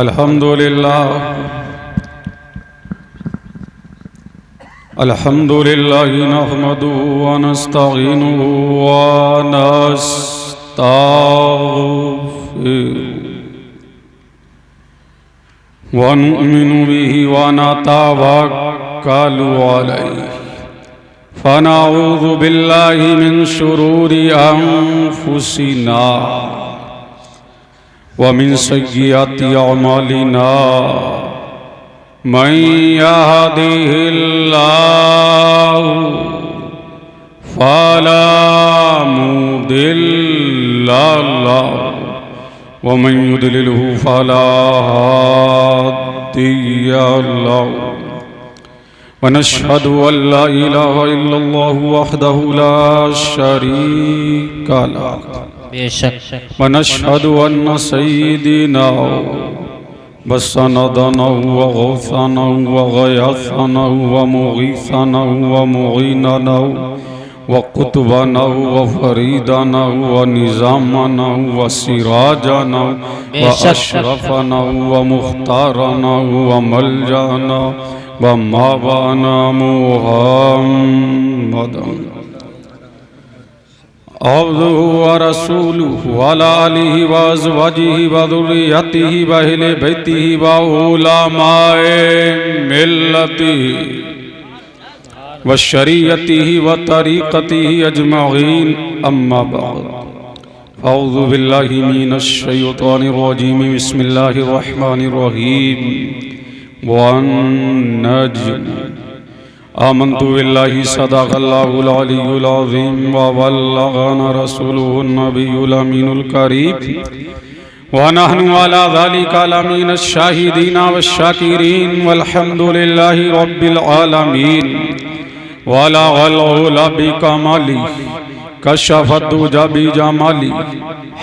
अल्हम्दुलिल्लाह नहमदुहु व नस्तईनुहु व नस्तगफिरुहु व नुमिनु बिहि व नतवक्कलु अलैहि फनऊज़ु बिल्लाहि मिन शुरूरि अनफुसिना व मिन सय्यिआति अमालिना मन यहदिहिल्लाहु फला मुदिल्ल लहु व मन युद्लिलहु फला हादिय लहु व नशहदु अल्ला इलाहा इल्लल्लाहु वहदहु ला शरीका लहु व नशहदु अन्न सय्यिदना वसनदना व गौसना व गयासना व मुगीसना व मुईनना व कुतुबना व फरीदना व निजामना व सिराजना व अशरफना व मुख्तारना व मलजाना व मावाना मुहम्मदन अब्दुहु व रसूलुहु व अला आलिहि व अज़वाजिहि व ज़ुर्रिय्यतिहि व अहले बैतिहि व उलमाए मिल्लतिहि व शरीयतिहि व तरीक़तिहि अजमईन अम्मा बाद अऊज़ु बिल्लाहि मिनश शैतानिर रजीम बिस्मिल्लाहिर रहमानिर रहीम वन्नज्म आमन्तु बिल्लाहि सदक़ल्लाहुल अलियुल अज़ीम व बल्लगना रसूलुहुन नबियुल अमीनुल करीम व नहनु अला ज़ालिका लमिनश शाहिदीन वश्शाकिरीन वल्हम्दुलिल्लाहि रब्बिल आलमीन वला गलउला बिकमाली कशफत दुजा बिजमाली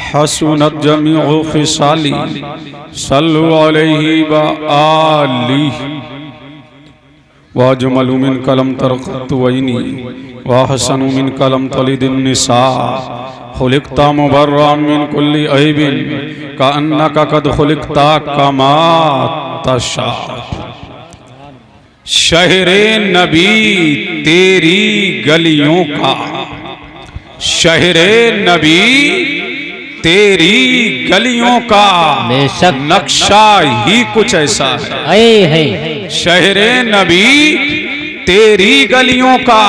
हसुनत जमीउ खिसाली सल्लु अलैहि व आलिहि वाजमलु मिन कलम तरक़तु वैनी वाहसनु मिन कलम तलिदिन निसा खुलिक़ता मुबर्रअन मिन कुल्ली ऐबिन कअन्नका क़द खुलिक़ता कमा तशा। शहरे नबी तेरी गलियों का, शहरे नबी तेरी गलियों का नक्शा ही कुछ ऐसा है। शहरे नबी तेरी गलियों का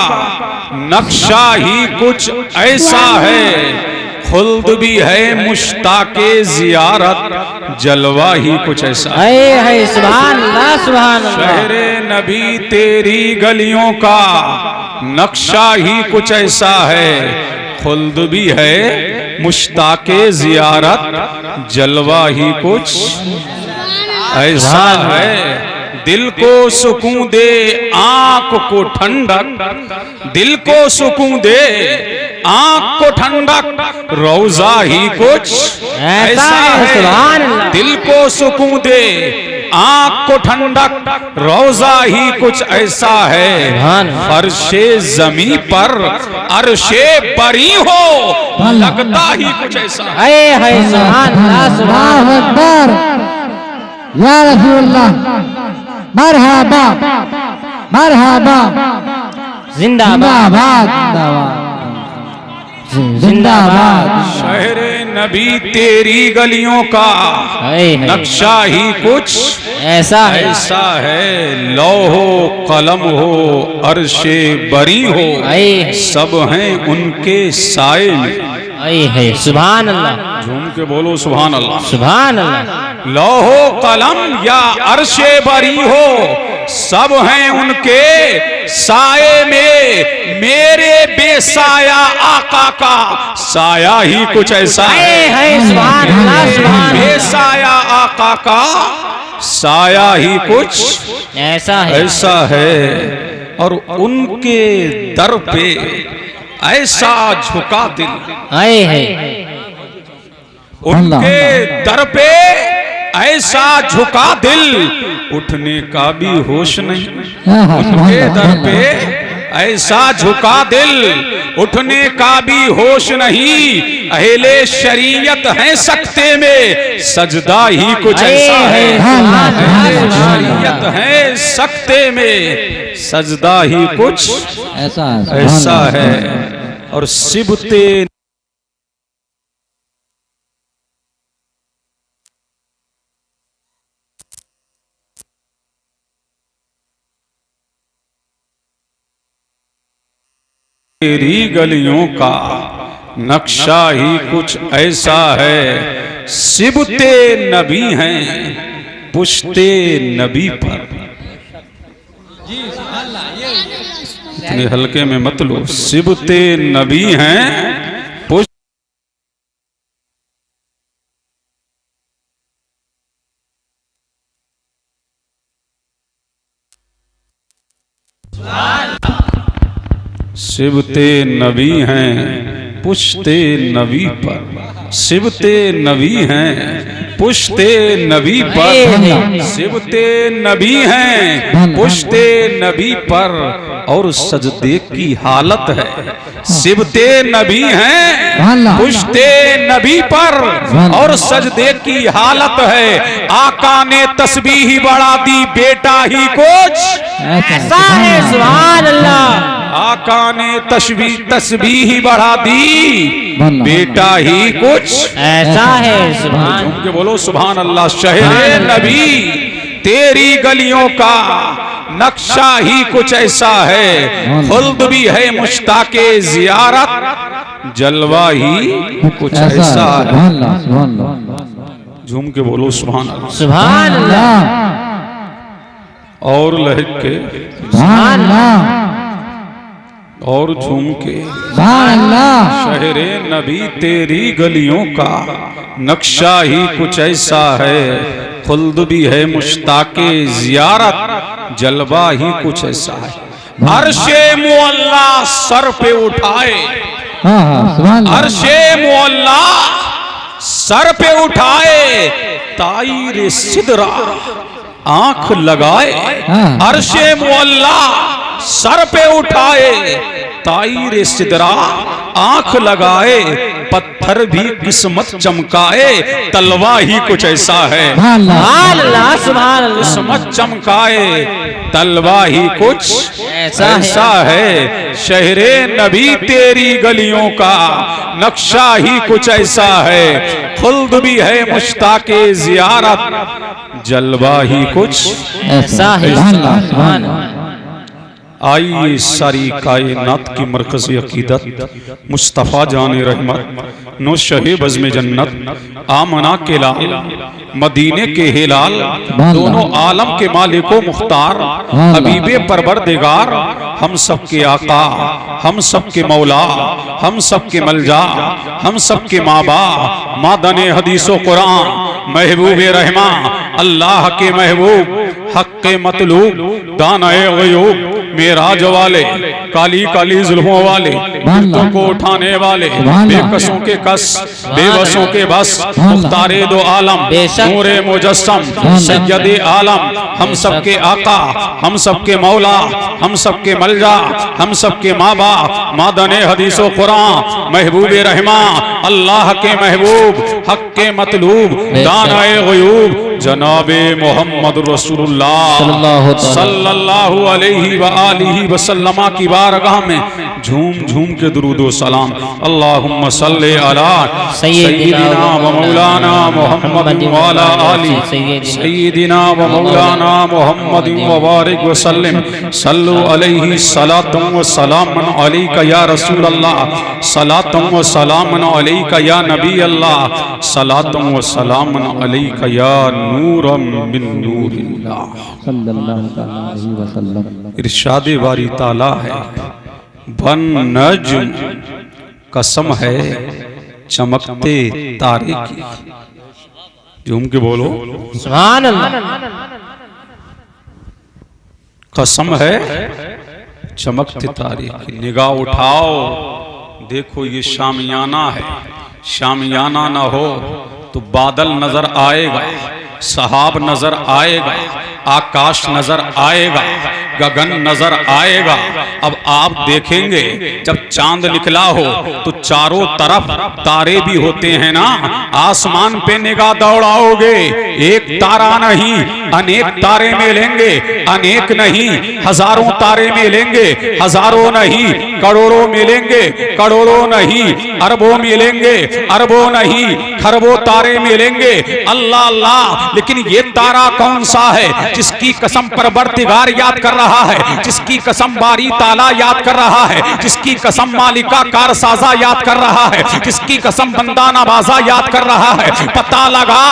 नक्शा ही कुछ ऐसा है। खुल्द भी है मुश्ताके ज़ियारत, जलवा ही कुछ ऐसा है। सुभान अल्लाह सुभान अल्लाह। शहरे नबी तेरी गलियों का नक्शा ही कुछ ऐसा है। खुल्द भी है मुश्ताके ज़ियारत, जलवा ही कुछ ऐसा है। दिल को सुकून दे आँख को ठंडक, दिल को सुकून दे आँख को ठंडक, रोज़ा ही कुछ ऐसा है। दिल को सुकून दे आँख को ठंडक, रोज़ा ही कुछ ऐसा है। फर्शे ज़मी पर अर्शे बरी हो, लगता ही कुछ ऐसा है। सुभान अल्लाह सुभान अकबर या रसूलुल्लाह। मरहबा मरहबा जिंदाबाद जिंदाबाद। शहरे नबी तेरी गलियों का नक्शा ही कुछ ऐसा है। लौहो कलम हो अर्शे बरी हो, सब हैं उनके साए में। सुभान अल्लाह। झूम के बोलो सुभान अल्लाह सुभान अल्लाह। लौहो कलम या अर्शे बरी हो, सब हैं उनके साए में। मेरे बेसाया आका का साया ही कुछ ऐसा है। सुभान अल्लाह सुभान। बेसाया आका का साया ही कुछ ऐसा है। और उनके दर पे ऐसा झुका दिल, उनके दर पे ऐसा झुका दिल, उठने का भी होश नहीं। उनके दर पे ऐसा झुका दिल उठने का भी होश नहीं, अहले शरीयत है सकते में सजदा ही कुछ ऐसा है। अहले शरीयत है सकते में सजदा ही कुछ ऐसा है। और सिबते तेरी गलियों का नक्शा ही कुछ ऐसा है। सिबते नबी हैं पुश्ते नबी पर। इतने हल्के में मत लो। सिबते नबी हैं सिबते नबी हैं पुश्ते नबी पर। सिबते नबी हैं पुश्ते नबी पर। सिबते नबी हैं पुश्ते नबी पर और सजदे की हालत है। सिबते नबी हैं पुश्ते नबी पर और सजदे की हालत है। आका ने तस्बीह बढ़ा दी बेटा ही कुछ ऐसा है। सुभान अल्लाह। आका ने तस्बीह बढ़ा दी बेटा ही कुछ ऐसा है। सुभान झूम के बोलो सुभान अल्लाह। शहरे नबी तेरी गलियों का नक्शा ही कुछ ऐसा है। खुल्द भी है मुश्ताके जियारत जलवा ही कुछ ऐसा है। झूम के बोलो सुभान अल्लाह। सुभान अल्लाह। और लहक के सुभान अल्लाह। और झूम के शहरे नबी तेरी गलियों का नक्शा ही कुछ ऐसा है। खुल्द भी है मुश्ताके जियारत जलवा ही कुछ ऐसा है। अर्शे मुअल्ला सर पे उठाए। अर्शे मुअल्ला सर पे उठाए ताईर सिदरा आंख लगाए। अर्शे मुअल्ला सर पे उठाए ताईर सिदरा आंख लगाए। पत्थर भी किस्मत चमकाए तलवा ही कुछ ऐसा है। किस्मत चमकाए तलवा ही कुछ ऐसा है। शहरे नबी तेरी गलियों का नक्शा ही कुछ ऐसा है। खुल्द भी है मुश्ताके जियारत जलवा ही कुछ ऐसा है। आइए सारी कायनात की मरकज़ी अकीदत मुस्तफ़ा जाने रहमत नौशहे बज़्म जन्नत आमना के लाल मदीने के हिलाल दोनों आलम के मालिको मुख्तार हबीबे परवरदिगार हम सब के आका हम सब के मौला हम सब के मलजा हम सब के माबा मादने हदीसो कुरान महबूब रहमा अल्लाह के महबूब हक के मतलूब दानाए गयूब मेराज वाले काली काली जुल्फों वाले भक्तों को उठाने वाले बेकसों के कस बेबसों के बस मुख्तारे दो आलम नूरे मुजस्सम सैयदे आलम हम सब के आका हम सब के मौला हम सब के मलजा हम सब के माबा मादने हदीसो कुरान महबूब रहमा अल्लाह के महबूब हक के मतलूब दानाए गयूब जनाबे मोहम्मद रसूलुल्लाह सल्लल्लाहु अलैहि व आलिहि वसल्लम की बारगाह में झूम झूम के दुरूद व सलाम अल्लाहुम्मा सल्ले अला सय्यिदिना व मौलाना मुहम्मद व अला आलि सय्यिदिना व मौलाना मुहम्मद व बारिक व सल्लिम सल्लु अलैहि सलातुम व सलामुन अलैका या रसूल अल्लाह सलातुम व सलामुन अलैका या नबी अल्लाह सलातुम व सलामुन अलैका या नूरम मिन नूरिल्लाह सल्लल्लाहु अलैहि वसल्लम। इरशाद बारी ताला है बन नज्म कसम है चमकते तारे की। झूम के बोलो सुभान अल्लाह। कसम है चमकते तारे की। निगाह उठाओ देखो ये शामियाना है। शामियाना ना हो तो बादल नजर आएगा सहाब नजर आएगा आकाश नजर आएगा, गगन नजर आएगा। अब आप देखेंगे जब चांद निकला हो तो चारों तरफ तारे भी होते हैं ना, आसमान पे निगाह दौड़ाओगे, एक तारा नहीं अनेक तारे मिलेंगे, अनेक नहीं हजारों तारे मिलेंगे, हजारों नहीं करोड़ों मिलेंगे, करोड़ों नहीं अरबों मिलेंगे, अरबों नहीं खरबों तारे मिलेंगे। अल्लाह अल्लाह, लेकिन ये तारा कौन सा है जिसकी कसम परवरदिगार याद कर रहा है, जिसकी कसम बारी ताला याद कर रहा है, जिसकी कसम मालिका कारसाजा याद कर रहा है, जिसकी कसम बंदा नवाजा याद कर रहा है। पता लगा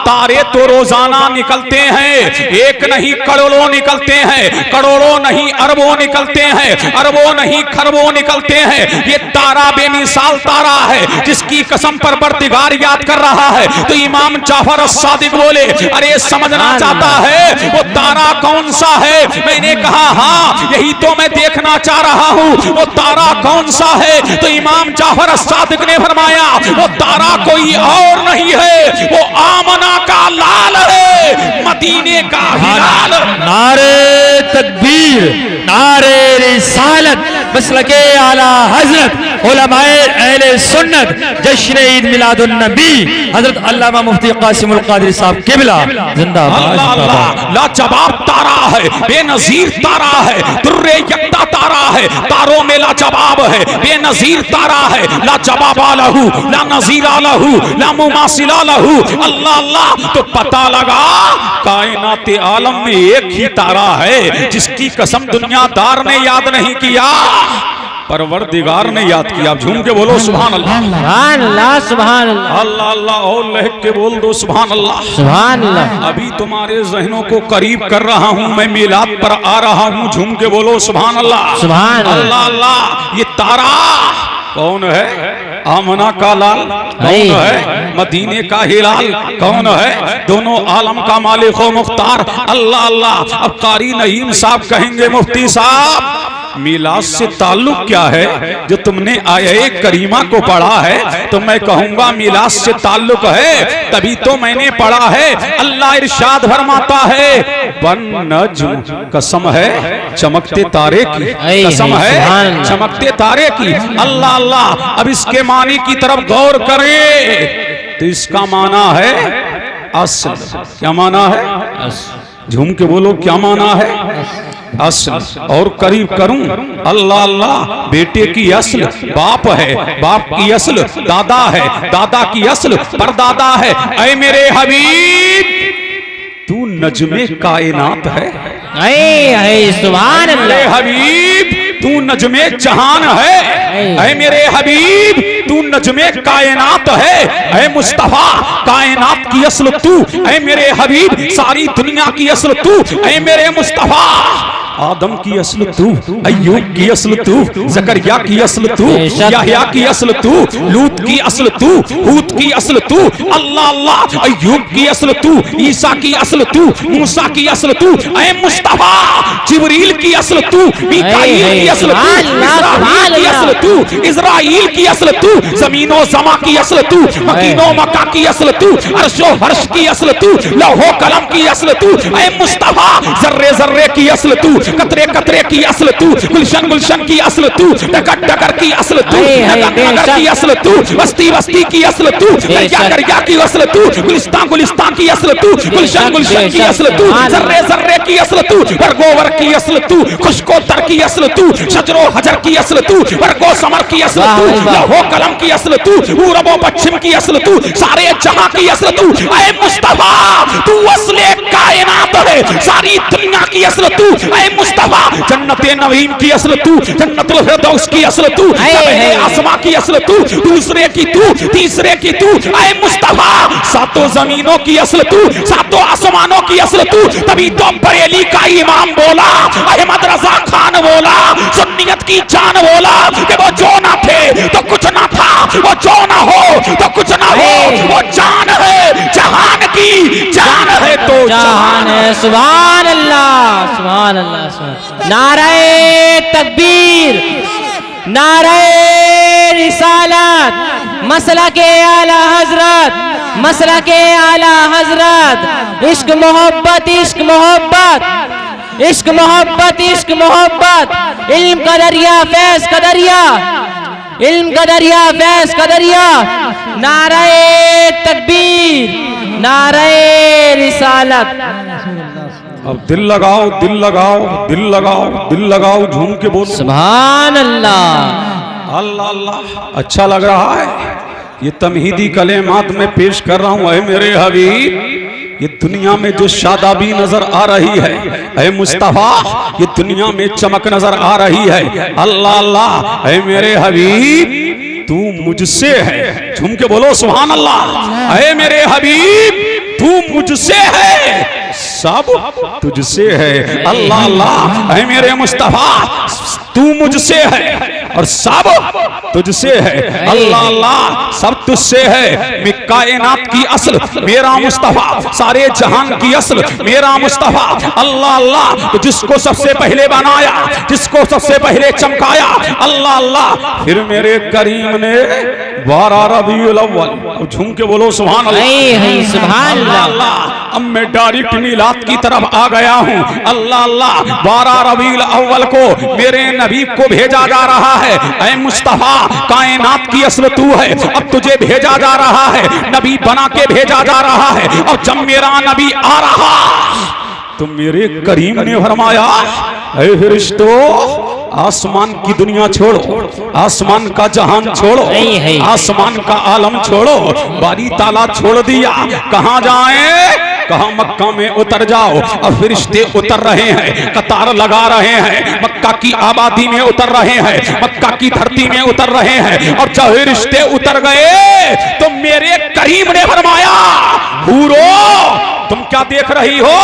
तारे तो रोजाना निकलते हैं, एक नहीं करोड़ों निकलते हैं, करोड़ों नहीं अरबों निकलते हैं, अरबों नहीं खरबों निकलते हैं। ये तारा बेमिसाल तारा है जिसकी कसम परवरदिगार याद कर रहा है। तो इमाम जाफर सादिक बोले, अरे समझना चाहता है वो तारा कौन सा है? मैंने कहा हाँ यही तो मैं देखना चाह रहा हूँ, वो तारा कौन सा है? तो इमाम जाफर सादिक ने फरमाया वो तारा कोई और नहीं है, वो आमना का लाल है, मदीने का हिलाल। नारे तकबीर, नारे रिसालत, मसलके आला हजरत उलमाए अहले सुन्नत, जश्न ईद मिलादुन नबी हजरत अल्लामा मुफ्ती कासिमुल कादरी साहब किबला जिंदाबाद। अल्लाह लाजवाब तारा है, बेनजीर तारा है, दुर्रे यक्ता तारा है, तारों में लाजवाब है, बेनजीर तारा है, लाजवाब लहू ला नजीर लहू ला मुमासिल लहू। अल्लाह अल्लाह, तो पता लगा कायनात आलम में एक ही तारा है जिसकी कसम दुनियादार ने याद नहीं किया, परवरदिगार ने याद किया। आप झूम के बोलो सुभान अल्लाह, सुभान अल्लाह, सुभान अल्लाह, अल्लाह अल्लाह और लहक के बोल दो सुभान अल्लाह, सुभान अल्लाह। अभी तुम्हारे जहनों को करीब कर रहा हूँ, मैं मिलाद पर आ रहा हूँ, झूम के बोलो सुभान अल्लाह, सुभान अल्लाह अल्लाह। ये तारा कौन है? आमना का लाल कौन है? मदीने का हिलाल कौन है? दोनों आलम का मालिक व मुख्तार अल्लाह अल्लाह। अब कारी नईम साहब कहेंगे मुफ्ती साहब मिलाद से ताल्लुक क्या है? जो तुमने आये करीमा को पढ़ा है तो मैं कहूंगा मिलाद से ताल्लुक है, तभी तो मैंने पढ़ा है। अल्लाह इरशाद फरमाता है वन नज्म, कसम है चमकते तारे की, कसम है चमकते तारे की। अल्लाह अल्लाह। अब इसके मानी की तरफ गौर करें तो इसका माना है असल। क्या माना है? झूम के बोलो क्या माना है? असल। और करीब करूं, अल्लाह अल्लाह, बेटे की असल बाप है, बाप की असल दादा है, दादा की असल परदादा है। ऐ मेरे हबीब तू नजमे कायनात है, सुभान अल्लाह। हबीब तू नजमे जहान है, ऐ मेरे हबीब तू नजमे कायनात है, ऐ मुस्तफा कायनात की असल तू, ऐ मेरे हबीब सारी दुनिया की असल तू, ऐ मेरे मुस्तफा आदम की असल तू, अय्यूब की असल तू, जकरिया की असल तू, याह्या की असल तू, लूत की असल तू, हूद की असल तू। अल्लाह अल्लाह। अय्यूब की असल तू, ईसा की असल तू, मूसा की असल तू, ऐ मुस्तफा जिब्रील की असल तू, मीकाईल की असल तू, इस्राफील की असल तू, इज़राइल की असल तू, ज़मीनो ज़मा की असल तू, मकीनो मक्का की असल तू, अर्शो फर्श की असल तू, लौहो कलम की असल तू, ऐ मुस्तफा जर्रे जर्रे की असल तू, कतरे कतरे की असल तू, गुलशन गुलशन की असल तू, डगर डगर की असल तू, नगर नगर की असल तू, बस्ती बस्ती की असल तू, दरिया दरिया की असल तू, गुलिस्तान गुलिस्तान की असल तू, गुलशन गुलशन की असल तू, जर्रे जर्रे की असल तू, वर्गो वर्ग की असल तू, खुशको तर की असल तू, शजरो हजर की असल तू, वर्गो समर की असल तू, लौहो कलम की असल तू, पूरबो पश्चिम की असल तू, सारे जहां की असल तू। ऐ मुस्तफा तू असले कायनात है, सारी दुनिया की असल तू। ऐ मुस्तफा जन्नते नवीम की असल तू, जन्नतुल फिरदौस की असल तू, आसमां की असल तू, दूसरे की तू, तीसरे की तू। ऐ मुस्तफा सातों जमीनों की असल तू, सातों आसमानों की असल तू। तभी तो बरेली का इमाम बोला, अहमद रजा खान बोला, सुन्नियत की जान बोला कि वो जो ना थे तो कुछ ना था, वो जो ना हो तो कुछ ना हो, वो जान है जहान की, जान है तो जहान है। सुभान अल्लाह, सुभान अल्लाह। नारे तकबीर, नारे रिसालत, मसला के आला हजरत, मसला के आला हजरत। इश्क मोहब्बत, इश्क मोहब्बत, इश्क मोहब्बत, इश्क मोहब्बत। इल्म का दरिया, फैज़ का दरिया, इल्म का दरिया, फैज़ का दरिया। नारे तकबीर, नारे रिसालत। अब दिल लगाओ, दिल लगाओ, दिल लगाओ, दिल लगाओ, झूम के बोलो सुभान अल्लाह। अल्लाह अल्लाह। अच्छा लग रहा है ये तमहीदी कलेमात में पेश कर रहा हूँ। ऐ मेरे हबीब, ये दुनिया में जो शादाबी नजर आ रही है, ऐ मुस्तफा ये दुनिया में चमक नजर आ रही है। अल्लाह अल्लाह। ऐ मेरे हबीब तू मुझसे है, झूम के बोलो सुभान अल्लाह। ऐ मेरे हबीब तू मुझसे है, सब तुझसे है। अल्लाह अल्लाह। ऐ मेरे मुस्तफा तू मुझसे है और सब तुझसे है। अल्लाह अल्लाह। सब तुझसे है। मैं कायनात की असल मेरा मुस्तफा, सारे जहान की असल मेरा मुस्तफा। अल्लाह अल्लाह। तो जिसको सबसे पहले बनाया, जिसको सबसे पहले चमकाया, अल्लाह अल्लाह। फिर मेरे करीम ने 12 रबीउल अव्वल, अब झूम के बोलो सुभान अल्लाह, सुभान अल्लाह। अब मैं डायरेक्ट मीलाद की तरफ आ गया हूँ। अल्लाह अल्लाह। 12 रबीउल अव्वल को मेरे नबी को भेजा जा रहा है। ऐ मुस्तफा कायनात की असल तू है, अब तुझे भेजा जा रहा है, नबी बना के भेजा जा रहा है। और जब मेरा नबी आ रहा तो मेरे करीम ने फरमाया, ऐ फरिश्तों आसमान की दुनिया छोड़ो, आसमान का जहान छोड़ो, आसमान का आलम छोड़ो, बारी ताला छोड़ दिया। कहाँ जाएं? कहा मक्का में उतर जाओ। अब फरिश्ते उतर रहे हैं, कतार लगा रहे हैं, मक्का की आबादी में उतर रहे हैं, मक्का की धरती में उतर रहे हैं। और जब फरिश्ते उतर गए तो मेरे करीम ने फरमाया, हूरो तुम क्या देख रही हो,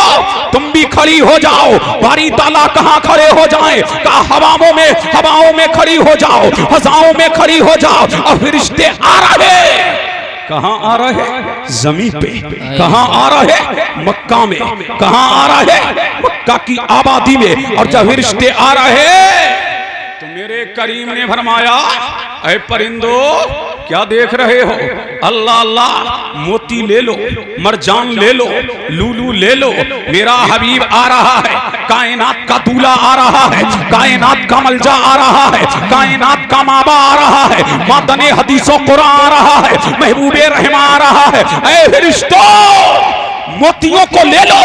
तुम भी खड़ी हो जाओ। बारी ताला कहाँ खड़े हो जाएं? कहा हवाओं में खड़ी हो जाओ, फजाओं में खड़ी हो जाओ। और फरिश्ते आ रहे, कहाँ आ रहे? जमीन पे। कहाँ आ रहे? मक्का में। कहाँ आ रहे? मक्का की आबादी में। और जब फरिश्ते आ रहे तो मेरे करीम ने फरमाया, ऐ परिंदो क्या देख रहे हो? अल्लाह अल्लाह। मोती ले लो, मरजान ले लो, लूलू ले लो। मेरा हबीब आ रहा है, कायनात का दूल्हा आ रहा है, कायनात का मलजा आ रहा है, कायनात का माबा आ रहा है, मादने हदीसों कुरान आ रहा है, महबूबे रहमा आ रहा है। ऐ फरिश्तों मोतियों को ले लो,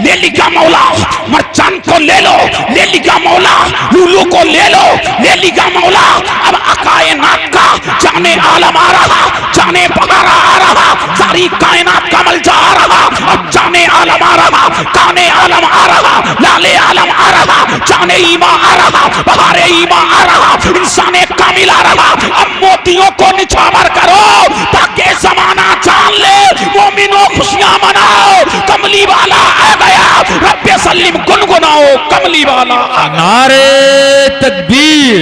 ले लिया मौला। मरचान को ले लो, ले लिया मौला। लूलू को ले लो, ले लिया मौला। अब कायनात का जाने आलम आ रहा, जाने बहारा आ रहा, सारी कायनात का मलजा आ रहा। अब जाने आलम आ रहा, काने आलम आ रहा, लाले आलम आ रहा, जाने ईमा आ रहा, बहारे ईमा आ रहा, इंसाने कामिल आ रहा। अब मोतियों को निछावर करो ताकि जमाना जान ले, मोमिनो खुशियां मनाओ, कमली वाला आ गया। रब्बे सलीम गुनगुनाओ, कमली वाला। नारे तकबीर,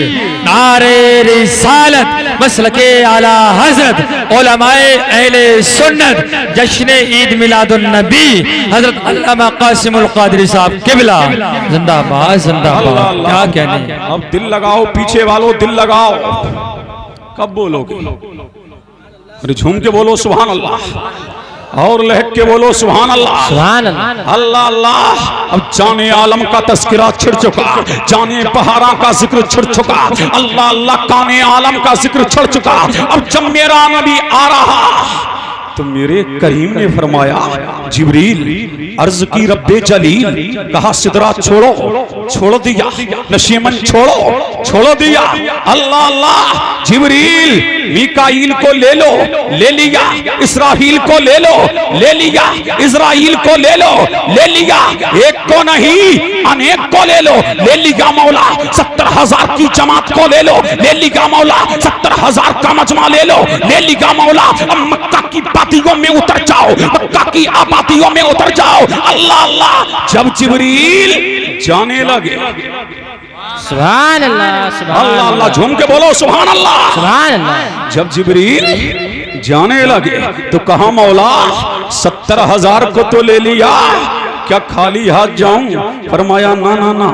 नारे रिसालत, मसलके आला हजरत, उलमाए अहले सुन्नत, जश्न ईद मिलादुन नबी हजरत अल्लामा कासिमुल कादरी साहब किबला जिंदाबाद जिंदाबाद। क्या कहने। अब दिल लगाओ, पीछे वालों दिल लगाओ। कब बोलोगे? अरे झूम के बोलो सुभान अल्लाह, और लहक के बोलो सुभान अल्लाह, सुभान अल्लाह। अल्लाह अल्लाह। अब जाने आलम का तस्करा छिड़ चुका, जाने पहाड़ा का जिक्र छिड़ चुका, अल्लाह अल्लाह काने आलम का जिक्र छिड़ चुका। अब जब मेरा नबी आ रहा तो मेरे करीम ने फरमाया, जिब्रील अर्ज की रब्बे जलील। कहा सिदरा छोड़ो, छोड़ दिया। नशीमन छोड़ो, छोड़ दिया। अल्लाह अल्लाह। जिब्रील मीकाईल को ले लो, ले लिया। इसराफील को ले लो, ले लिया। इजराइल को ले लो, ले लिया। एक को नहीं अनेक को ले लो, ले लिया मौला। 70,000 की जमात को ले लो, ले लिया मौला। 70,000 का मजमा ले लो, ले लिया मौला। अब मक्का की आबादियों में उतर जाओ, मक्का की आबादियों में उतर जाओ। अल्लाह अल्लाह। जब जिब्रील जाने लगे, सुभान अल्लाह, सुभान अल्लाह अल्लाह। झूम के बोलो सुभान अल्लाह, सुभान अल्लाह। जब जिब्रील जाने लगे तो कहा मौला 70,000 को तो ले लिया, क्या खाली हाथ जाऊं? फरमाया ना ना ना,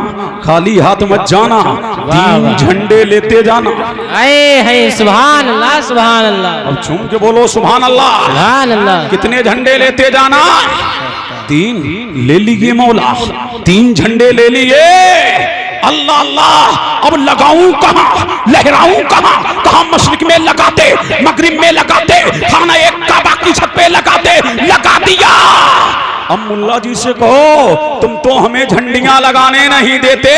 खाली हाथ मत जाना, 3 झंडे लेते जाना। है सुभान अल्लाह सुभान अल्लाह। अब झूम के बोलो सुभान अल्लाह। सुभान अल्लाह। कितने झंडे लेते जाना? 3 ले लिए मौला, 3 झंडे ले लिए। अल्लाह अल्लाह, अब लगाऊं कहां, लहराऊं कहां? कहां मशरिक में लगाते, मगरिब में लगाते, खाना एक काबा की छत पे लगाते, लगा दिया। अब मुल्ला जी से कहो, तुम तो हमें झंडियां लगाने नहीं देते,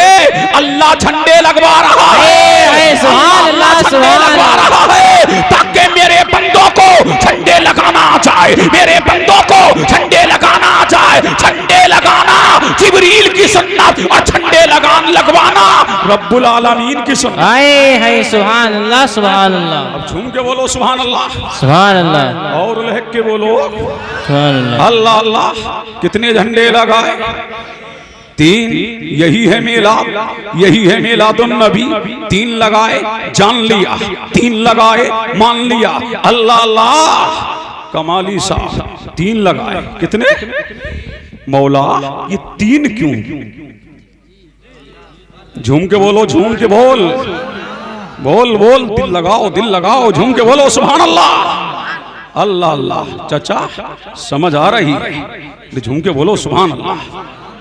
अल्लाह झंडे लगवा रहा है। सुभान अल्लाह सुभान लगवा रहा है, ताकि मेरे बंदों को झंडे लगाना आ जाए, मेरे बंदों को झंडे लगाना आ जाए। झंडे लगाना जिब्रील की सुन्नत और झंडे लगवाना रब्बुल आलमीन की सुन्नत। है सुभान अल्लाह सुभान अल्लाह। अब झूम के बोलो सुभान अल्लाह। सुभान अल्लाह। और लहक के बोलो सुभान अल्लाह। अल्लाह अल्लाह। कितने झंडे लगाए? 3। यही है मिलाद, यही है मिलादुन नबी। 3 लगाए, जान लिया, 3 लगाए, मान लिया। अल्लाह अल्लाह, कमाली साहब 3 लगाए। कितने? मौला ये 3 क्यों? झूम के बोलो, झूम के बोल, बोल बोल, दिल लगाओ, दिल लगाओ, झूम के बोलो सुभान अल्लाह। अल्लाह अल्लाह। चाचा समझ आ रही है? झूम के बोलो सुभान अल्लाह।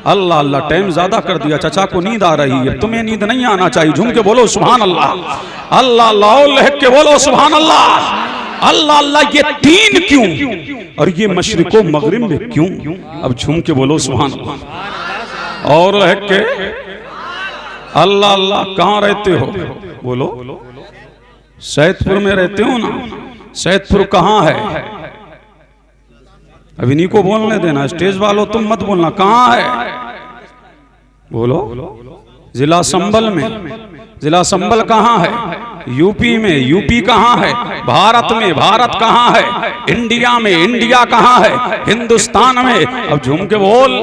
अल्लाह अल्लाह। टाइम ज्यादा कर दिया, चाचा को नींद आ रही है, तुम्हें नींद नहीं आना चाहिए। झूम के बोलो सुभान अल्लाह। अल्लाह अल्लाह। लहक के बोलो सुभान अल्लाह। अल्लाह अल्लाह। ये 3 क्यों? और ये मशरिको मगरिब में क्यों? अब झूम के बोलो सुभान अल्लाह। और लहक के अल्लाह अल्लाह। कहाँ रहते हो? बोलो। सैदपुर में रहते हो ना? सैदपुर कहाँ है? अभी नहीं को बोलने देना, स्टेज वालों तुम मत बोलना। कहाँ है? बोलो। जिला संबल में। जिला संबल कहाँ है? यूपी में। यूपी कहाँ है? भारत में। भारत कहाँ है? इंडिया में। इंडिया कहाँ है? हिंदुस्तान में। अब झूम के बोल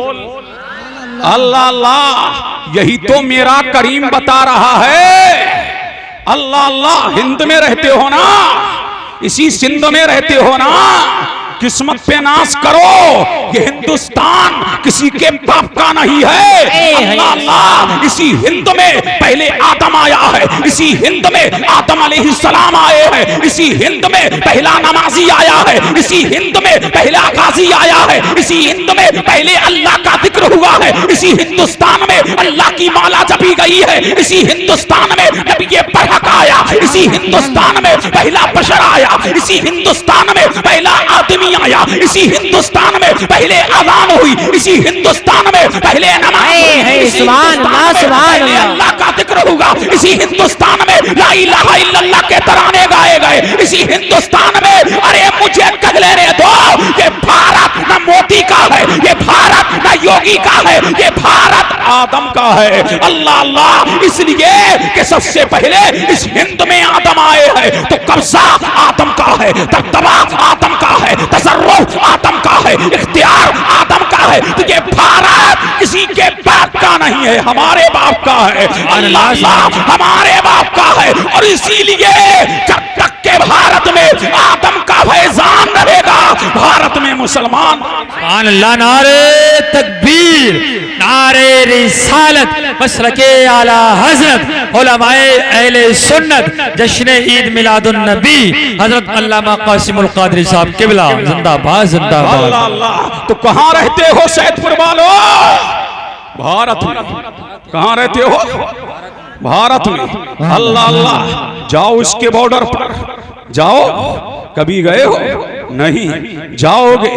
अल्लाह अल्लाह। यही तो मेरा करीम बता रहा है। अल्लाह अल्लाह। हिंद में रहते हो ना? इसी सिंध में रहते हो ना? किस्मत पे नाश करो, ये हिंदुस्तान किसी के बाप का नहीं है। अल्लाह अल्लाह। इसी हिंद में पहले आदम आया है, इसी हिंद में आदम अलैहिस्सलाम आए हैं, इसी हिंद में पहला नमाजी आया है, इसी हिंद में पहला गाजी आया है, इसी हिंद में पहले अल्लाह का जिक्र हुआ है, इसी हिंदुस्तान में अल्लाह की माला जपी गई है, इसी हिंदुस्तान में नबी बरहक आया, इसी हिंदुस्तान में पहला बशर आया, इसी हिंदुस्तान में पहला आदमी आया, इसी हिंदुस्तान में पहले अज़ान हुई, इसी हिंदुस्तान में पहले नमाज हुई, सुभान अल्लाह सुभान अल्लाह। अल्लाह का जिक्र हुआ, इसी हिंदुस्तान में ला इलाहा इल्लल्लाह के तराने गाए गए, इसी हिंदुस्तान में अरे मुझे कह लेने दो, ये भारत न मोदी का है, ये भारत न योगी का है, ये भारत आदम का है। अल्लाह अल्लाह। इसलिए कि सबसे पहले इस हिंद में आदम आए हैं, तो कब्जा आदम का है, दबदबा आदम का है, तसर्रुफ आदम का है, इख्तियार आदम का है। तो ये भारत किसी के बाप का नहीं है, हमारे बाप का है। अल्लाह अल्लाह। हमारे बाप का है। और इसीलिए जब तक के भारत में आदम का फैजान रहेगा, भारत में मुसलमान। सुभान अल्लाह। नारे तकबीर, नारे रिसालत, मसलके आला हजरत उलमाए अहले सुन्नत, जश्न ईद मिलादुन नबी हजरत अल्लामा कासिमुल कादरी साहब किबला जिंदाबाद जिंदाबाद। अल्लाह अल्लाह। तो कहाँ रहते हो सैदपुर वालों? भारत में। कहाँ रहते हो? भारत में। अल्लाह अल्लाह। जाओ इसके बॉर्डर पर जाओ। कभी गए हो? नहीं। जाओगे,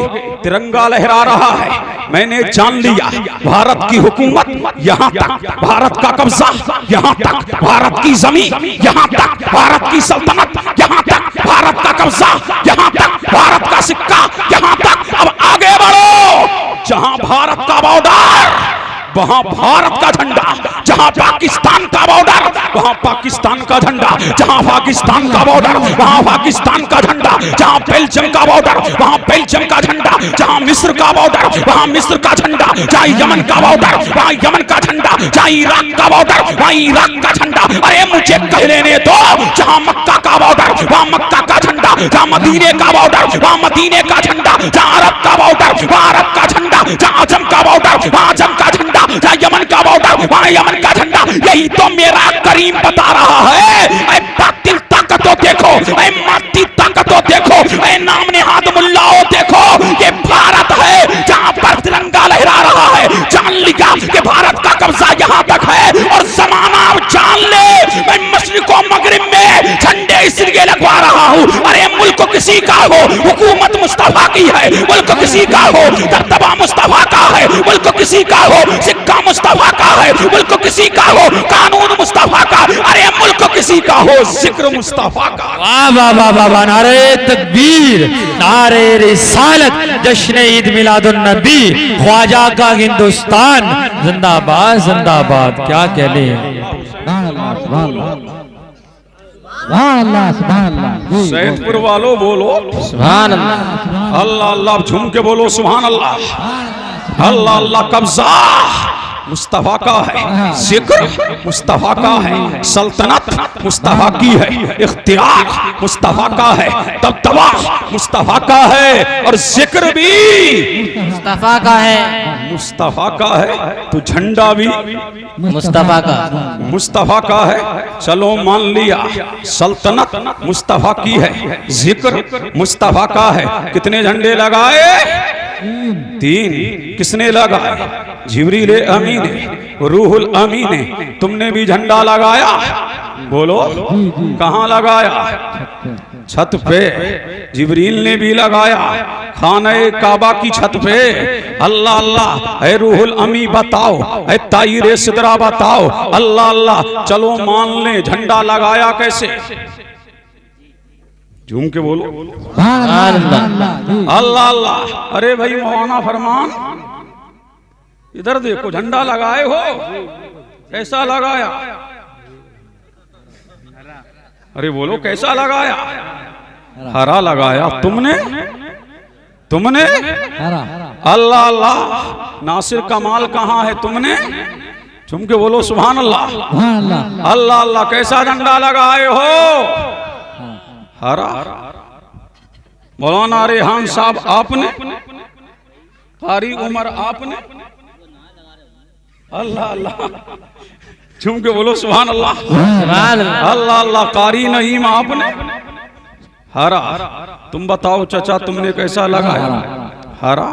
तिरंगा लहरा रहा है। मैंने जान लिया भारत की हुकूमत यहाँ तक, भारत का कब्जा यहाँ तक, भारत की जमीन यहाँ तक, भारत की सल्तनत यहाँ तक, भारत का कब्जा यहाँ तक, भारत का सिक्का यहाँ तक। अब आगे बढ़ो, जहाँ भारत का बॉर्डर वहां भारत का झंडा, जहां पाकिस्तान का बॉर्डर वहां पाकिस्तान का झंडा, जहां पाकिस्तान का बॉर्डर वहां पाकिस्तान का झंडा, जहां बेल्जियम का बॉर्डर वहां बेल्जियम का झंडा, जहां मिस्र का बॉर्डर वहां मिस्र का झंडा, जहां यमन का बॉर्डर वहां यमन का झंडा, जहां इराक का बॉर्डर वहां इराक का झंडा। अरे मुझे कह लेने दो, जहां मक्का का बॉर्डर वहां मक्का का झंडा, जहां मदीने का बॉर्डर वहां मदीने का झंडा, जहां अरब का बॉर्डर वहां अरब का झंडा, जहां अजम का बॉर्डर वहां अजम का झंडा, जहां यमन का बॉर्डर वहां यमन का झंडा। यही तो मेरा करीम बता रहा है। ऐ बातिल ताकतों देखो, ऐ माती ताकतों देखो, ऐ नाम नेहाद मुल्लाओं देखो, ये भारत है जहां पर तिरंगा लहरा रहा है। जान लिया कि भारत का कब्जा यहां तक है और जमाना जान ले, मैं मशरिक और मगरिब में झंडे इसलिए लगवा रहा हूं। अरे मुल्क किसी का हो, हुकूमत मुस्तफा की है, मुल्क किसी का हो, दबदबा मुस्तफा का है, मुल्क किसी का हो, सिक्का मुस्तफा का है, मुल्क किसी का हो, कानून मुस्तफा का, अरे मुल्क किसी का हो, जिक्र मुस्तफा का। वाह वाह वाह वाह वाह, नारे तकबीर, नारे रिसालत, जश्न ईद मिलादुन नबी, ख्वाजा का हिंदुस्तान जिंदाबाद जिंदाबाद। क्या कहने सैदपुर वालों बोलो सुभान अल्लाह। अल्लाह अल्लाह, झूम के बोलो सुभान अल्लाह। अल्लाह अल्लाह, कब्जा मुस्तफा का है, जिक्र मुस्तफा का है, सल्तनत मुस्तफा की है, इख्तियार मुस्तफा का है, दबदबा मुस्तफा का है और जिक्र भी मुस्तफा का है, मुस्तफा का है, तो झंडा भी मुस्तफा का, मुस्तफा का है। चलो मान लिया, सल्तनत मुस्तफा की है, जिक्र मुस्तफा का है। कितने झंडे लगाए? 3। किसने लगाए? जिब्रील अमीन ने, रूहुल अमीन ने। तुमने भी झंडा लगाया? बोलो कहां लगाया? छत पे। जिब्रील ने भी लगाया खाने काबा की छत पे। अल्लाह अल्लाह, है रूहुल अमी बताओ, है ताईरे सिदरा बताओ। अल्लाह अल्लाह, चलो मान ले झंडा लगाया कैसे? झूम के बोलो अल्लाह अल्लाह। अरे भाई मौलाना फरमान, इधर देखो, झंडा लगाए हो, कैसा लगाया? अरे बोलो कैसा लगाया? हरा लगाया। तुमने तुमने अल्लाह अल्लाह, नासिर कमाल कहाँ है? तुमने झूम के बोलो सुभान अल्लाह। अल्लाह अल्लाह, कैसा झंडा लगाए हो? हरा। मौलाना रेहान साहब आपने? कारी उमर आपने? अल्लाह अल्लाह, झूम के बोलो सुभान अल्लाह। अल्लाह अल्लाह, कारी नईम आपने? हरा। तुम बताओ चाचा, तुमने कैसा लगाया? हरा।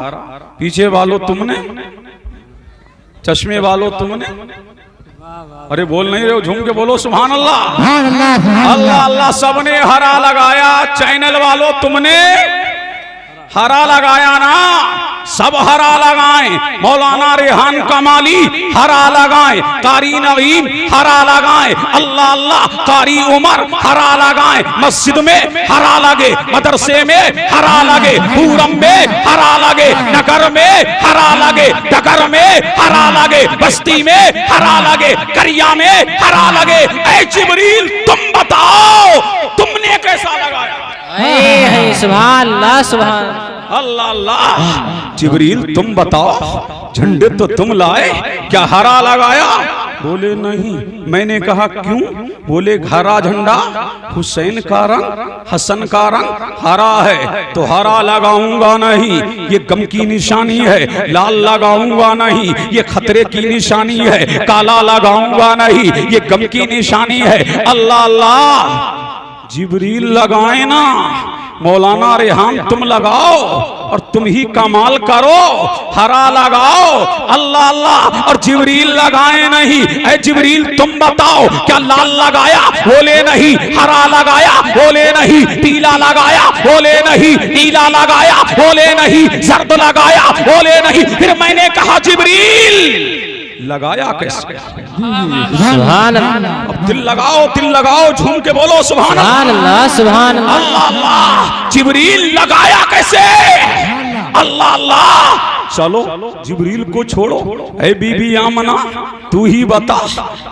पीछे वालों तुमने? चश्मे वालों तुमने? अरे बोल नहीं रहे हो, झूम के बोलो सुभान अल्लाह। अल्लाह अल्लाह, सबने हरा लगाया। चैनल वालों तुमने हरा लगाया ना? सब हरा लगाएं। मौलाना रेहान कमाली हरा लगाएं, कारी नईम हरा लगाएं। अल्लाह अल्लाह, कारी उमर हरा लगाएं। मस्जिद में हरा लगे, मदरसे में हरा लगे, पूरम में हरा लगे, नगर में हरा लगे, डगर में हरा लगे, बस्ती में हरा लगे, करिया में हरा लगे। ऐ जिब्रील तुम बताओ, तुमने कैसा लगाया? सुभान अल्लाह सुभान अल्लाह अल्लाह। जिब्रील तुम बताओ, झंडे तो तुम लाए, क्या हरा लगाया? बोले नहीं। मैंने कहा क्यों? बोले हरा झंडा हुसैन का रंग, हसन का रंग हरा है, तो हरा लगाऊंगा नहीं, ये गम की निशानी है। लाल लगाऊंगा नहीं, ये खतरे की निशानी है। काला लगाऊंगा नहीं, ये गम की निशानी है। अल्लाह अल्लाह, जिब्रील लगाए ना, मौलाना रेहान तुम लगाओ और तुम ही कमाल करो, हरा लगाओ। अल्लाह अल्लाह, और जिब्रील लगाए नहीं। ऐ जिब्रील तुम बताओ, क्या लाल लगाया? बोले नहीं। हरा लगाया? बोले नहीं। पीला लगाया? बोले नहीं। नीला लगाया? बोले नहीं। जर्द लगाया? बोले नहीं। फिर मैंने कहा जिब्रील लगाया कैसे? सुभान अल्लाह। अब दिल लगाओ, झूम के बोलो सुभान अल्लाह सुभान अल्लाह अल्लाह। जिब्रील लगाया कैसे? अल्लाह अल्लाह, चलो जिब्रील को छोड़ो, ऐ बीबी आमना तू ही बता,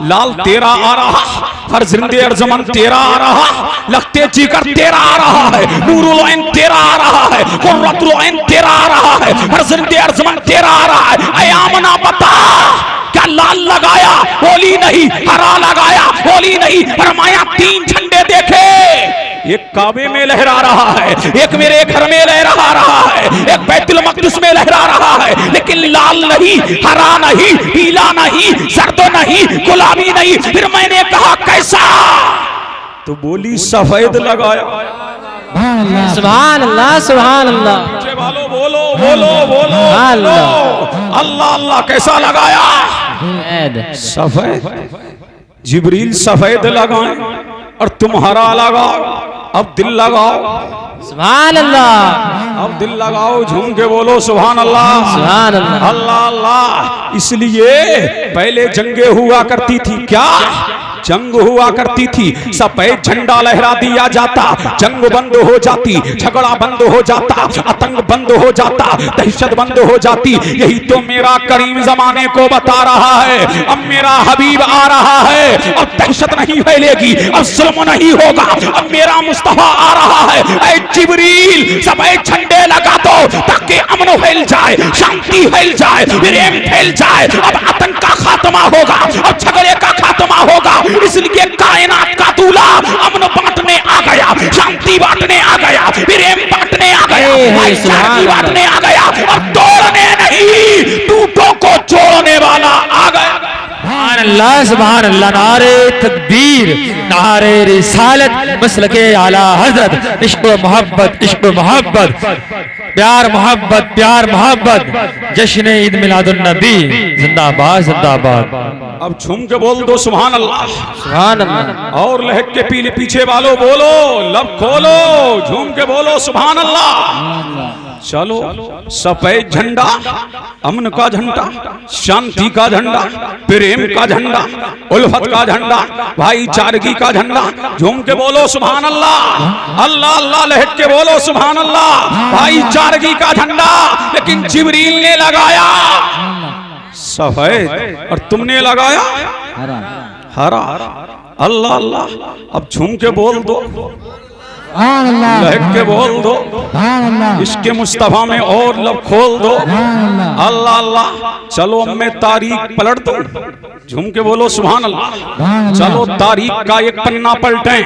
लाल तेरा आ रहा, फरजिंदे अर्जमन तेरा आ रहा, लखते जिगर तेरा आ रहा है, नूरुल ऐन तेरा आ रहा है, कुर्रतुल ऐन तेरा आ रहा है, फरजिंदे अर्जमन तेरा आ रहा है। ऐ आमना बता, क्या लाल लगाया होली नहीं, हरा लगाया होली नहीं, फरमाया 3 झंडे देखे, एक काबे में लहरा रहा है, एक मेरे घर में लहरा रहा है, एक बैतुल मक़दिस में लहरा रहा है, लेकिन लाल नहीं, हरा नहीं, पीला नहीं, जर्द नहीं, गुलाबी नहीं। फिर मैंने कहा कैसा, तो बोली सफेद लगाया। सुभान अल्लाह सुभान अल्लाह। बोलो बोलो बोलो बोलो अल्लाह अल्लाह। कैसा लगाया? सफेद। जिब्रील सफेद लगाए और तुम हरा लगाओ। अब दिल लगाओ, सुभान अल्लाह। अब दिल लगाओ, झूम के बोलो सुभान अल्लाह सुभान अल्लाह। अल्लाह अल्लाह। इसलिए पहले जंगे हुआ करती थी, क्या जंग हुआ करती थी, सफेद झंडा लहरा दिया जाता, जंग बंद हो जाती, झगड़ा बंद हो जाता, आतंक बंद हो जाता, दहशत बंद हो जाती। यही तो मेरा करीम जमाने को बता रहा है। अब मेरा हबीब आ रहा है और दहशत नहीं फैलेगी, अब जुल्म नहीं होगा, अब मेरा मुस्तफा आ रहा है। ऐ जिब्रील सफेद झंडे लगा दो ताकि अमन फैल जाए, शांति फैल जाए, प्रेम फैल जाए। अब आतंक का खात्मा होगा, अब झगड़े का खात्मा होगा। इसलिए कायनात का दूल्हा अमन बांटने आ गया, शांति बांटने आ गया, प्रेम बांटने आ गया, भाईचारा बांटने आ गया, और तोड़ने नहीं, टूटों को जोड़ने वाला आ गया। सुभान अल्लाह सुभान अल्लाह। नारे तकबीर, नारे रिसालत, मसलके आला हजरत, इश्क व मोहब्बत, इश्क व मोहब्बत, प्यार मोहब्बत, प्यार मोहब्बत, जश्न ईद मिलादुन नबी, जिंदाबाद जिंदाबाद। अब झूम के बोल दो सुभान अल्लाह सुभान अल्लाह। और लहक के पीले पीछे वालों बोलो, लब खोलो, झूम के बोलो सुभान अल्लाह। चलो सफेद झंडा, अमन का झंडा, शांति का झंडा, प्रेम का झंडा, उल्फत का झंडा, भाईचारगी का झंडा। झूम के बोलो सुभान अल्लाह। अल्लाह अल्लाह लहक के बोलो सुभान अल्लाह। भाईचारगी का झंडा, लेकिन जिब्रील ने लगाया सफेद और तुमने लगाया हरा। अल्लाह अल्लाह। अब झूम के बोल दो, लहक के बोल दो, इसके मुस्तफा में और लब खोल दो। अल्लाह अल्लाह। चलो अब मैं तारीख पलट दूं, झूम के बोलो सुभान अल्लाह। चलो तारीख का एक पन्ना पलटें,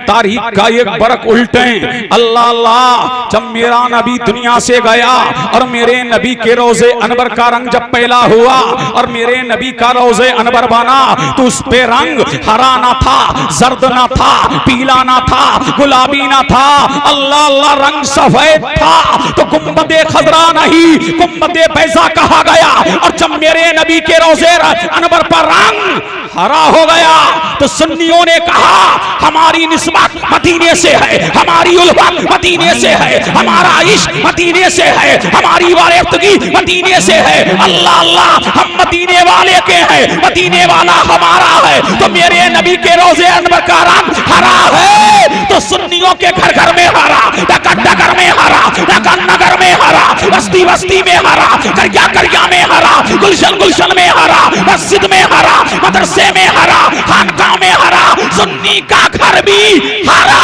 तारीख का एक बरक उल्टें। अल्लाह अल्लाह। जब मेरा नबी दुनिया से गया और मेरे नबी के रोजे अनवर का रंग जब पहला हुआ और मेरे नबी का रोजे अनवर बना, तो उस पे रंग हरा ना था, जर्द ना था, पीला ना था, गुलाबी ना था। अल्लाह अल्लाह। रंग सफेद था तो गुम्बदे खजरा नहीं, गुम्बदे बैज़ा कहा गया। और जब मेरे नबी के रोजे अनवर पर रंग हरा हो गया तो सुन्नियों ने कहा हमारी निस्बत मदीने से है, हमारी उल्फत मदीने से है, हमारा इश्क मदीने से है, हमारी वारिफ्तगी मदीने से है। अल्लाह अल्लाह। हम मदीने वाले के हैं, मदीने वाला हमारा है। तो मेरे नबी के रोजे अनवर का रंग हरा है तो सुन्नियों के घर घर में हरा, डगर डगर में हरा, नगर नगर में हरा, बस्ती बस्ती में हरा, करिया करिया में हरा, गुलशन गुलशन में हरा, मस्जिद में हरा, मदरसे में हरा, खानकाह में हरा, सुन्नी का घर भी हरा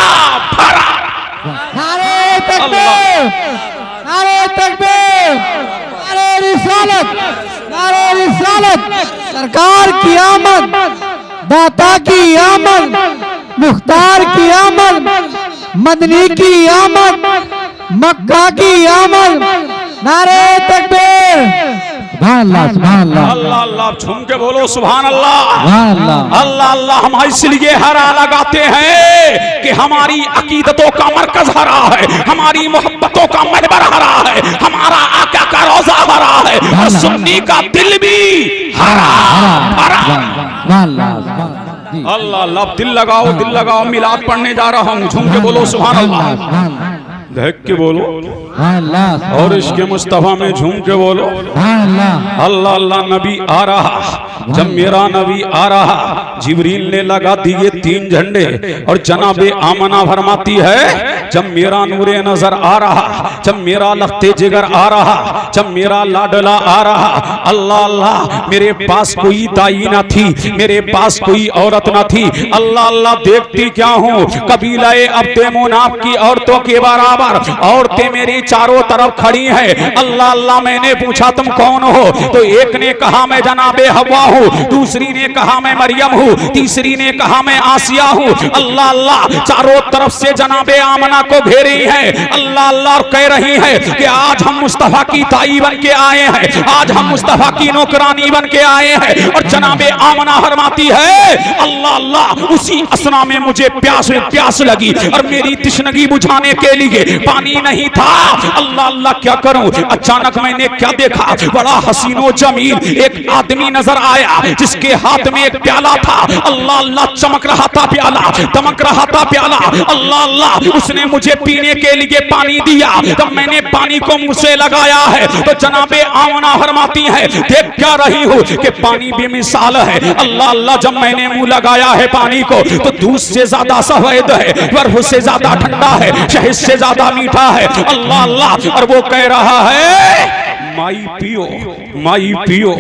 भरा। नारे तकबीर, नारे तकबीर, नारे रिसालत, नारे रिसालत। सरकार की आमद, दाता की आमद, मुख्तार की आमद, मदनी की आमद, मक्का की आमद। नारे तकबीर। सुभान अल्लाह सुभान अल्लाह। अल्लाह अल्लाह। झूम के बोलो सुभान अल्लाह। सुभान अल्लाह। अल्लाह अल्लाह। हम इसलिए हरा लगाते हैं कि हमारी अकीदतों का मरकज हरा है, हमारी मोहब्बतों का महबर हरा है, हमारा आका का रोजा हरा है, और सुन्नी का दिल भी हरा हरा। अल्लाह अल्लाह। दिल लगाओ, दिल लगाओ। मिलाद पढ़ने जा रहा हूँ, झूम के बोलो सुभान अल्लाह। देख के बोलो और इसके मुस्तफा में झूम के बोलो। अल्लाह अल्लाह। नबी आ रहा, जब मेरा नबी आ रहा जिब्रील ने लगा दिए 3 झंडे और जनाबे आमना फरमाती है जब मेरा नूरे नजर आ रहा, जब मेरा लखते जिगर आ रहा, जब मेरा लाडला आ रहा, अल्लाह अल्लाह मेरे पास कोई दाई ना थी, मेरे पास कोई औरत ना थी, अल्लाह अल्लाह देखती क्या हूँ कबीलाए अब्दे मुनाफ की औरतों के बराबर औरतें मेरी चारों तरफ खड़ी हैं। अल्लाह अल्लाह मैंने पूछा तुम कौन हो, तो एक ने कहा मैं जनाबे हवा हूँ, दूसरी ने कहा मैं मरियम हूँ, तीसरी ने कहा मैं आसिया हूँ। अल्लाह अल्लाह चारों तरफ से जनाबे आमना को घेरी है। अल्लाह अल्लाह कह रही है कि आज हम मुस्तफा की ताई बन के आए हैं, आज हम मुस्तफा की नौकरानी बन के आए हैं। और जनाबे आमना फरमाती है अल्लाह अल्लाह उसी असना में मुझे प्यास लगी और मेरी तिश्नगी बुझाने के लिए पानी नहीं था। अल्लाह अल्लाह क्या करूं, अचानक मैंने क्या देखा, बड़ा हसीनो जमील एक आदमी नजर आया जिसके हाथ में एक प्याला था। अल्लाह अल्लाह चमक रहा था प्याला, दमक रहा था प्याला। अल्लाह अल्लाह उसने मुझे पीने के लिए पानी दिया, तब मैंने पानी को मुंह से लगाया है तो जनाबे आमना फरमाती है देख क्या रही हूँ कि पानी बेमिसाल है। अल्लाह अल्लाह जब मैंने मुंह लगाया है पानी को तो दूध से ज्यादा सफेद है, बर्फ से ज्यादा ठंडा है, शहद से ज्यादा मीठा है। अल्लाह अल्लाह और वो कह रहा है माई पियो, माई पियो,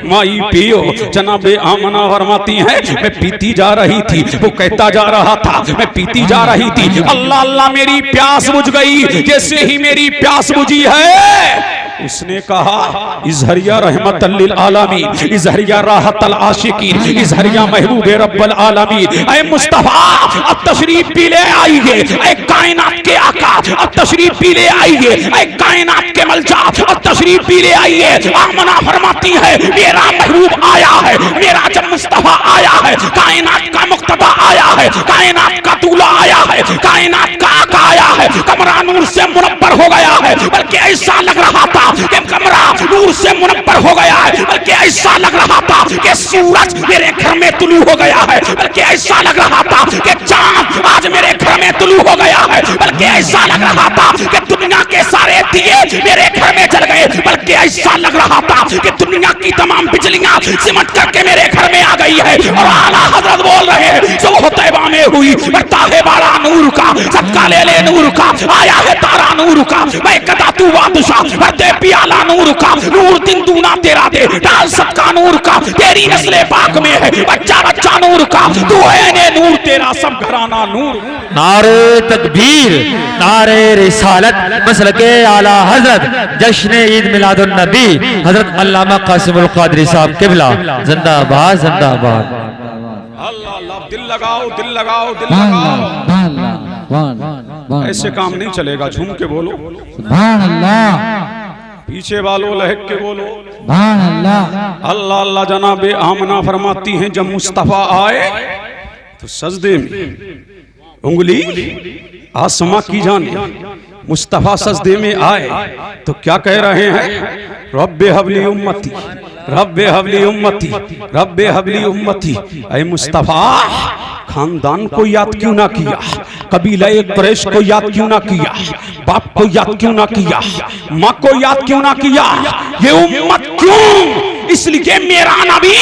माई पियो। जनाबे आमना फरमाती है मैं पीती जा रही थी, वो कहता जा रहा था मैं पीती जा रही थी। अल्लाह अल्लाह मेरी प्यास बुझ गई, जैसे ही मेरी प्यास बुझी है उसने कहा इजहरिया रहमतल लिल आलमीन, इजहरिया राहतल आशिकीन, इजहरिया महबूब रब्बल आलमीन। ऐ मुस्तफा अब तशरीफ पी ले आइए, ऐ कायनात के आका अब तशरीफ पी ले आइए, ऐ कायनात के मलजा अब तशरीफ पी ले आइए। आमना फरमाती है मेरा महबूब आया है, मेरा जब मुस्तफा आया है, कायनात का मुक्तदा आया है, कायनात का दूल्हा आया है, कायनात का आका आया है, कमरा नूर से मुनव्वर हो गया है। बल्कि ऐसा लग रहा था कि कमरा नूर से मुनव्वर हो गया है, बल्कि ऐसा लग रहा था कि सूरज मेरे घर में तुलू हो गया है, बल्कि ऐसा लग रहा था कि चांद आज मेरे घर में तुलू हो गया है, बल्कि ऐसा लग रहा था कि दुनिया के सारे दिए मेरे घर में जल गए, बल्कि ऐसा लग रहा था कि दुनिया की तमाम बिजलियां सिमट करके मेरे घर में आ गई है। और आला हजरत बोल रहे हैं सुबह तैबा में हुई बरता है बाड़ा नूर का, सबका ले ले नूर का, आया है तारा नूर का, मैं कदा तू बादशाह भरते पियाला नूर का, नूर दिन दूना तेरा दे डाल सबका नूर का, तेरी नस्ले पाक में है बच्चा बच्चा नूर का, तू है ने नूर तेरा सब घराना नूर। नारे तकबीर, नारे रिसालत, मसलके आला हजरत, जश्न ईद मिलादुन नबी हजरत अल्लामा कासिमुल कादरी साहब किबला जिंदाबाद जिंदाबाद। अल्लाह अल्लाह दिल लगाओ, दिल लगाओ, दिल लगाओ। ऐसे काम नहीं चलेगा, झूम के बोलो पीछे वालों लहक के बोलो अल्लाह अल्लाह। जनाबे आमना फरमाती हैं जब मुस्तफा आए तो सजदे में उंगली आसमां की जाने मुस्तफा सजदे में आए तो क्या कह रहे हैं रब्बे हबली उम्मती, रब्बे हबली उम्मती, रब्बे हबली उम्मती। ऐ मुस्तफा खानदान को याद क्यों ना किया, कबीला कुरैश को याद क्यों ना किया, बाप को याद क्यों ना किया, माँ को याद क्यों ना किया, ये उम्मत क्यों? इसलिए मेरा नबी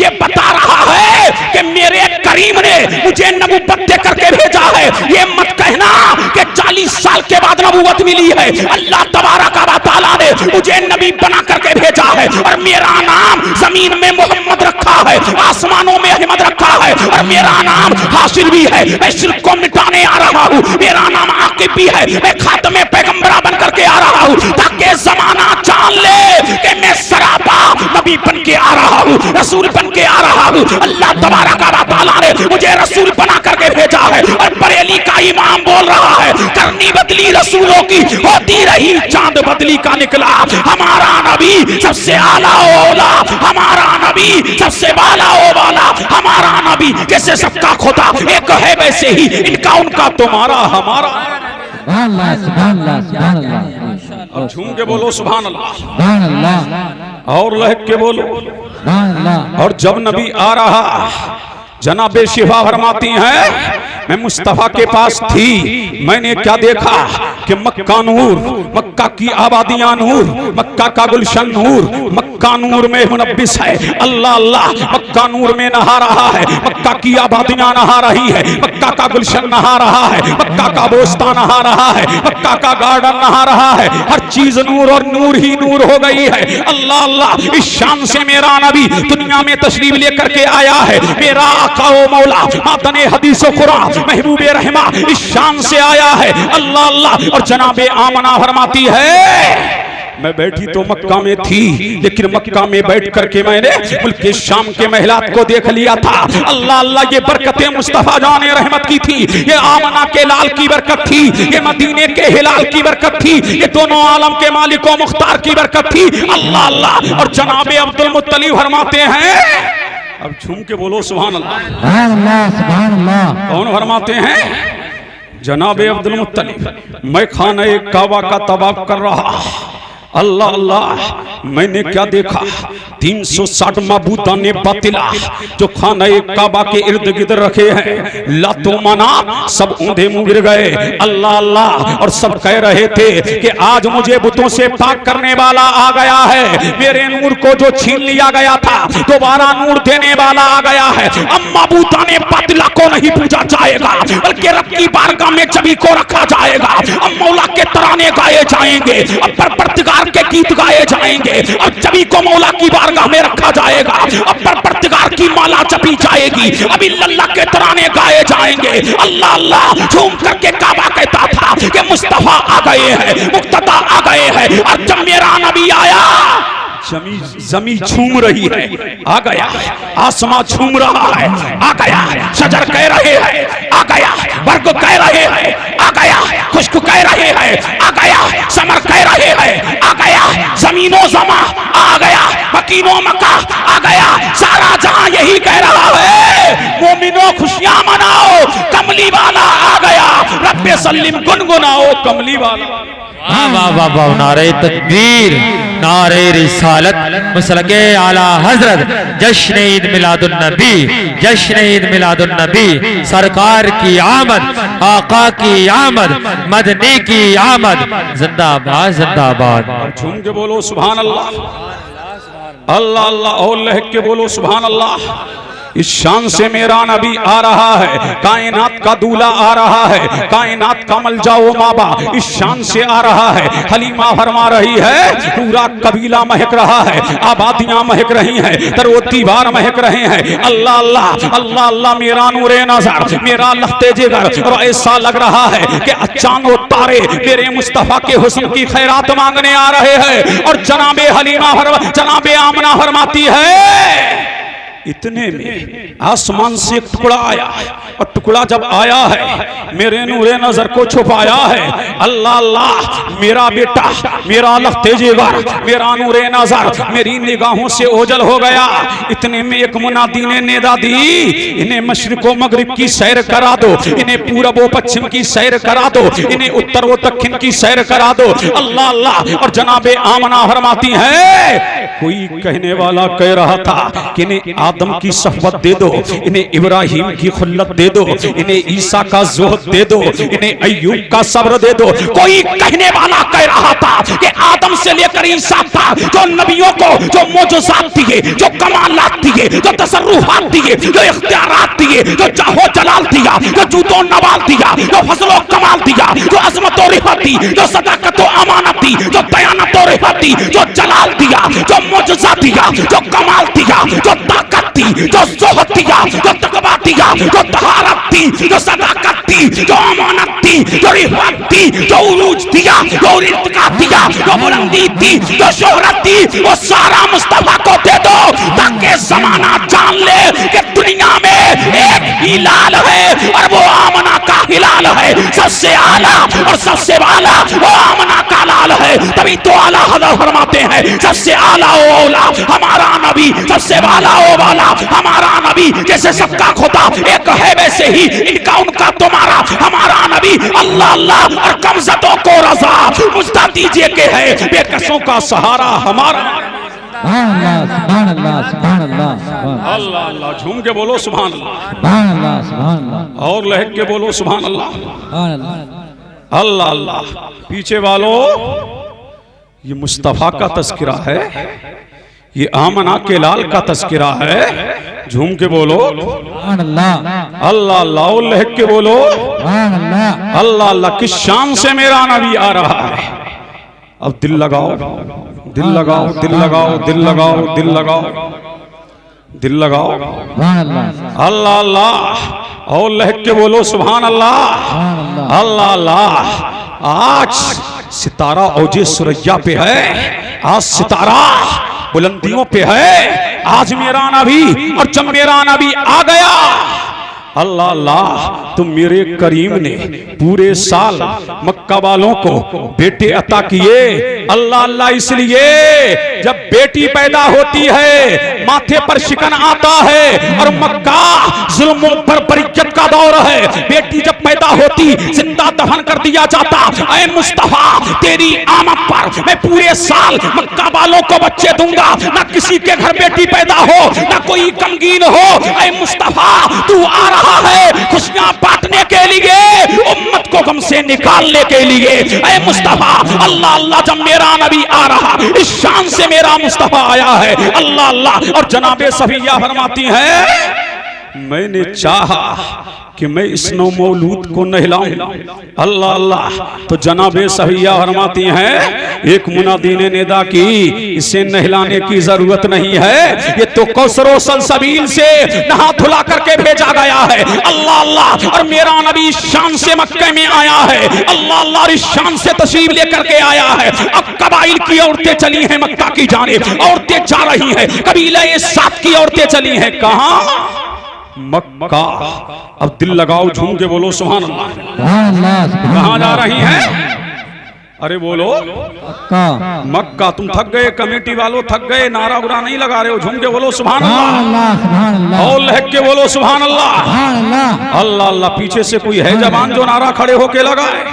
ये बता रहा है कि मेरे करीम ने मुझे नबूवत दे करके भेजा है। ये मत कहना कि 40 साल के बाद नबूवत मिली है, अल्लाह तबारक व तआला ने मुझे नबी बना करके भेजा है। और मेरा नाम जमीन में मोहम्मद रखा है, आसमानों में अहमद रखा है, और मेरा नाम हाशिर भी है, मैं शिर्क को मिटाने आ रहा हूँ। मेरा नाम आकिब भी है, मैं खातमे पैगंबरा बन करके आ रहा हूँ, ताकि जमाना जान ले कि मैं सरापा नबी बन के आ रहा हूँ, रसूल बन के आ रहा हूँ। अल्लाह तबारक व तआला ने मुझे रसूल बना करके भेजा है। और बरेली का इमाम बोल रहा है करनी बदली रसूलों की होती रही, चांद बदली का निकला हमारा नबी सबसे आला ओला, हमारा नबी सबसे बाला ओ वाला, हमारा नबी जैसे सबका खुदा एक है वैसे ही इनका उनका तुम्हारा हमारा। और झूम के बोलो सुभान अल्लाह, और लहक के बोलो। और जब नबी आ रहा जनाबे शिफा फरमाती हैं मैं मुस्तफा के पास थी, मैंने क्या देखा कि मक्का नूर, मक्का की आबादियां नूर, मक्का का गुलशन नूर, मक्का नूर में मुनब्बिस है। अल्लाह अल्लाह, मक्का मक्का नूर में नहा रहा है, मक्का की आबादियां नहा रही है, मक्का का गुलशन नहा रहा है, मक्का का बोस्ता नहा रहा है, मक्का का गार्डन नहा रहा है, हर चीज नूर और नूर ही नूर हो गई है। अल्लाह अल्लाह, इस शान से मेरा नबी दुनिया में तशरीफ लेकर के आया है। मेरा आका व मौला मातने हदीस व कुरान महबूबे रहमा इस शान से आया है। अल्लाह अल्लाह। और जनाबे आमना फरमाती है, मैं बैठी तो मक्का में थी, लेकिन मक्का में बैठ करके मैंने मुल्क के शाम के महलात को देख लिया था। अल्लाह अल्लाह, ये बरकतें मुस्तफा जाने रहमत की थी, ये आमना के लाल की बरकत थी, ये मदीने के हिलाल की बरकत थी, ये दोनों आलम के मालिक व मुख्तार की बरकत थी। अल्लाह अल्लाह। और जनाबे अब्दुल मुत्तलिब फरमाते हैं, अब झूम के बोलो सुभान अल्लाह। सुभान अल्लाह, सुभान अल्लाह। कौन फरमाते हैं? जनाबे अब्दुल मुत्तलिब, मैं खाने काबा का तवाफ कर रहा। अल्लाह अल्लाह, मैंने क्या देखा? 360 माबूदाने बातिला जो खाना काबा के इर्द गिर्द रखे हैं, लातो मना सब ऊंधे मुंह गिर गए। अल्लाह अल्लाह। और सब कह रहे थे कि आज मुझे बुतों से पाक करने वाला आ गया है, मेरे नूर को जो छीन लिया गया था दोबारा नूर देने वाला आ गया है। अब माबूदाने बातिला को नहीं पूजा जाएगा, बल्कि रब की बारगाह में जबी को रखा जाएगा। अब मौला के तराने गाए जाएंगे, अब परवरदिगार के गीत गाए जाएंगे, और जबी को मौला की बारगाह में रखा जाएगा। अब परवरदिगार की माला जपी जाएगी, अभी अल्लाह के तराने गाए जाएंगे। अल्लाह अल्लाह। झूम करके काबा कहता था कि मुस्तफा आ गए हैं, मुक्तदा आ गए हैं। और जब मेरा नबी आया, जमी झूम रही है, आ गया। आसमां झूम रहा है, आ गया। शजर कह रहे हैं, आ गया। बर्ग कह रहे हैं, आ गया। खुश्क कह रहे हैं, आ गया। समर कह रहे हैं, आ गया। जमीनो जमा आ गया, मकीनो मक्का आ गया। सारा जहां यही कह रहा है, मोमिनो खुशियां मनाओ, कमली वाला आ गया। रब्बे सल्लिम गुनगुनाओ, कमली वाला। वाह वाह वाह वाह। नारे तकबीर, नारे रिसालत, मसलके आला हजरत, जश्न ईद मिलादुन नबी, जश्न ईद मिलादुन नबी। सरकार की आमद, आका की आमद, मदनी की आमद। जिंदाबाद जिंदाबाद। झूम के बोलो सुभान अल्लाह। अल्लाह अल्लाह। और लहक के बोलो सुभान अल्लाह। इस शान से मेरा नबी आ रहा है, कायनात का दूल्हा आ रहा है, कायनात का मलजाओ माबा इस शान से आ रहा है। हलीमा फरमा रही है, पूरा कबीला महक रहा है, आबादियां महक रही हैं, दरवतीवार महक रहे हैं। अल्लाह अल्लाह, अल्लाह अल्लाह। मेरा नूरे नजर, मेरा लखते जिगर, और ऐसा लग रहा है कि चांद और तारे मेरे मुस्तफा के हुस्न की खैरात मांगने आ रहे हैं। और जनाबे हलीमा जनाबे आमना फरमाती है, इतने में आसमान से एक टुकड़ा आया, और टुकड़ा जब आया है मेरे नूरे नजर को छुपाया है। अल्लाह अल्लाह। मेरा बेटा, मेरा लखते जिगर, मेरा नूरे नजर मेरी निगाहों से ओझल हो गया। इतने में एक मुनादी ने निदा दी, इन्हें मशरिक व मगरिब की सैर करा दो, इन्हें पूरब व पश्चिम की सैर करा दो, इन्हें उत्तर व दक्षिण की सैर करा दो। अल्लाह अल्लाह। और जनाबे आमना फरमाती है, कोई कहने वाला कह रहा था कि इन्हें आदम की सहबत दे दो, इन्हें इब्राहिम की खुल्लत दे दो, इन्हें ईसा का ज़ुहद दे दो, इन्हें अय्यूब का सब्र दे दो। कोई कहने वाला कह रहा था कि आदम से लेकर ईसा था, जो नबियों को जो मौजूज़ात दिए, जो कमालात दिए, जो तसर्रुफात दिए, जो इख्तियारात दिए, जो चाहो जलाल दिया, जो जूदो नवाल दिया, जो फजलो कमाल दिया, जो अजमत और रिफत दी, जो सदाकत और अमानत दी, जो दयानत और रिफत दी, जो जलाल दिया, जो मौजूज़ा दिया, जो कमाल दिया, जो ताकत दी, जो ज़ुहद दिया, जो तकवा दिया, जो तहारत दी, जो सदाकत दी, जो अमानत दी, जो रिफत दी, जो उरूज दिया, जो इर्तिका दिया, जो बुलंदी दी, जो शोहरत दी, वो सारा मुस्तफा को दे दो, ताकि जमाना जान ले कि दुनिया में एक हिलाल है, और वो आमना का हिलाल है। सबसे आला और सबसे वाला वो आमना का लाल है। तभी तो आला हज़रत फरमाते हैं, सबसे आला ओ औला हमारा नबी, सबसे वाला ओ वाला हमारा नबी। जैसे सबका खुदा एक है, वैसे ही इनका उनका तुम्हारा हमारा नबी। अल्लाह अल्लाह। और कमजतों को रजा मुझता दीजिए के है, बेकसों का सहारा हमारा। सुभान अल्लाह, सुभान अल्लाह, सुभान अल्लाह। अल्लाह अल्लाह। झूम के बोलो सुभान अल्लाह। सुभान अल्लाह, सुभान अल्लाह। और लहक के बोलो सुभान अल्लाह। सुभान अल्लाह। अल्लाह अल्लाह। पीछे वालों, ये मुस्तफा का तस्करा है, ये आमना के लाल का तस्करा है। झूम के बोलो सुभान अल्लाह अल्लाह अल्लाह, और लहक के बोलो सुभान अल्लाह अल्लाह अल्लाह। किस शान से मेरा नबी आ रहा है। अब दिल लगाओ, दिल लगाओ, दिल लगाओ, दिल लगाओ, दिल लगाओ, दिल लगाओ। सुभान अल्लाह अल्लाह अल्लाह, और लहक के बोलो सुभान अल्लाह सुभान अल्लाह अल्लाह अल्लाह। आज सितारा औजे सुरैया पे है, आज सितारा बुलंदियों पे है। आज मेरा नबी, और जब मेरा नबी आ गया, अल्लाह अल्लाह, तो मेरे करीम ने पूरे साल मक्का वालों को बेटे अता किए। अल्लाह अल्लाह, इसलिए जब बेटी पैदा होती है माथे पर शिकन आता है, और मक्का जुल्मों पर बरियत का दौर है। बेटी जब पैदा होती जिंदा दफन कर दिया जाता। ऐ मुस्तफा, तेरी आमद पर मैं पूरे साल मक्का वालों को बच्चे दूंगा, ना किसी के घर बेटी पैदा हो, ना कोई गमगीन हो। ऐ मुस्तफा, तू आ रहा है खुशियां बांटने के लिए, उम्मत को गम से निकालने के लिए। ऐ मुस्तफा, अल्लाह अल्लाह, जब मेरा नबी आ रहा, इस शान से मेरा मुस्तफा आया है। अल्लाह अल्लाह। और जनाबे सफिया फरमाती है, मैंने चाहा कि मैं इस नौ मौलूद को नहलाऊं। अल्लाह अल्लाह। तो जनाबे सफिया फरमाती हैं, एक मुनादी ने निदा की, इसे नहलाने की जरूरत नहीं है, ये तो कौसरो सलसबील से नहा धुला करके भेजा गया है। अल्लाह अल्लाह। और मेरा नबी शान से मक्के में आया है। अल्लाह अल्लाह, इस शान से तशरीफ लेकर के आया है। अब कबाइल की औरतें चली हैं मक्का की जानिब, औरतें जा रही हैं, कबीले साथ की औरतें चली हैं कहां? मक्का। अब दिल लगाओ, झूम के बोलो सुभान अल्लाह। सुभान अल्लाह कहां जा रही हैं? अरे बोलो मक्का मक्का। तुम थक गए, कमेटी वालों थक गए, नारा बुरा नहीं लगा रहे हो, झूम के बोलो सुभान सुभान अल्लाह। अल्लाह सुभान अल्लाह और लहक के बोलो सुभान अल्लाह। सुभान अल्लाह अल्लाह अल्लाह। पीछे से कोई है जवान जो नारा खड़े होके लगाए?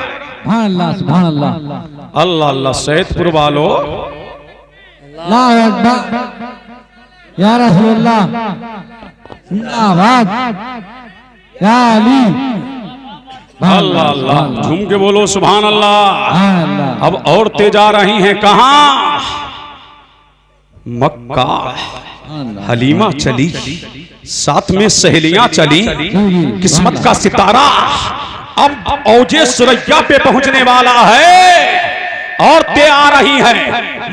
सुभान अल्लाह सुभान अल्लाह अल्लाह अल्लाह। सैदपुर वालों, अल्लाहु अकबर या रसूलुल्लाह जिंदाबाद या अली अल्लाह अल्लाह। झूम के बोलो सुभान अल्लाह। सुभान अल्लाह अब औरतें जा रही हैं कहां? मक्का। हलीमा चली, साथ में सहेलियां चली, किस्मत का सितारा अब औजे सुरैया पे पहुंचने वाला है। औरतें आ रही हैं,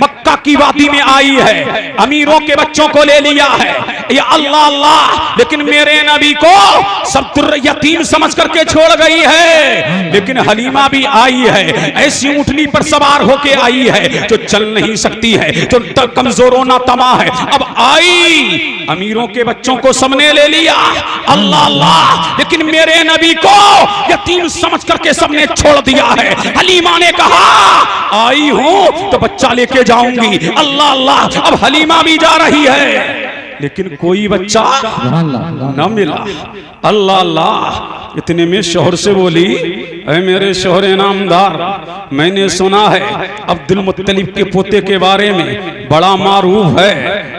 मक्का की वादी में आई है, अमीरों के बच्चों को ले लिया है। या अल्लाह अल्लाह। लेकिन मेरे नबी को सब यतीम समझ करके छोड़ गई है। लेकिन हलीमा भी आई है, ऐसी ऊंटनी पर सवार होके आई है जो चल नहीं सकती है, जो कमजोरों ना तमा है। अब आई, अमीरों के बच्चों को सबने ले लिया। अल्लाह अल्लाह। लेकिन मेरे नबी को यतीम समझ करके सबने छोड़ दिया है। हलीमा ने कहा, आई हूं तो बच्चा लेके जाऊंगी। अल्लाह अल्लाह। अब हलीमा भी जा रही है, लेकिन कोई बच्चा न मिला। अल्लाह अल्लाह। इतने में शोहर से बोली, ऐ मेरे शोहर नामदार, मैंने सुना है अब्दुल मुत्तलिब के पोते के बारे में बड़ा मारूफ है,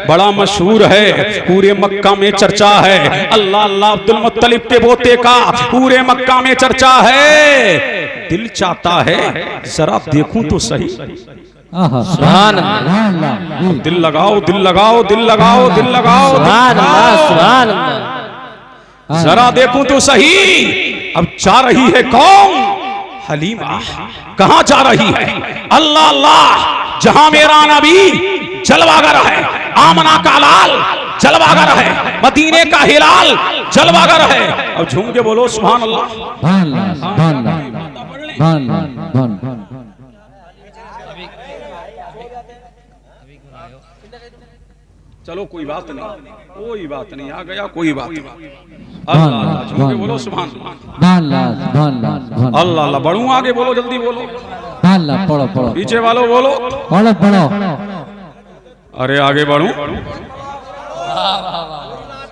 बड़ा मशहूर है, पूरे मक्का में चर्चा है। अल्लाह अल्लाह। अब्दुल मुत्तलिब के पोते का पूरे मक्का में चर्चा है। दिल चाहता है जरा देखूं तो सही। सुभान अल्लाह। दिल लगाओ, दिल लगाओ, दिल लगाओ, दिल लगाओ, सुभान अल्लाह। सुभान अल्लाह। जरा देखूं तो सही। अब जा रही है कौन? हलीमा। कहां जा रही है? अल्लाह अल्लाह। जहां मेरा नबी जलवागर है, आमना का लाल जलवागर है, मदीने का हिलाल जलवागर है। अब झूम के बोलो सुभान अल्लाह। सुभान अल्लाह सुभान अल्लाह सुभान अल्लाह। चलो कोई बात नहीं, कोई बात नहीं, आ गया कोई बात नहीं। अल्लाह अल्लाह। झूम के बोलो सुभान अल्लाह। सुभान अल्लाह सुभान अल्लाह अल्लाह अल्लाह। बढ़ूं आगे, बोलो जल्दी बोलो। सुभान अल्लाह। पढ़ो पढ़ो पीछे वालों बोलो। पढ़ो पढ़ो। अरे आगे बढ़ूं।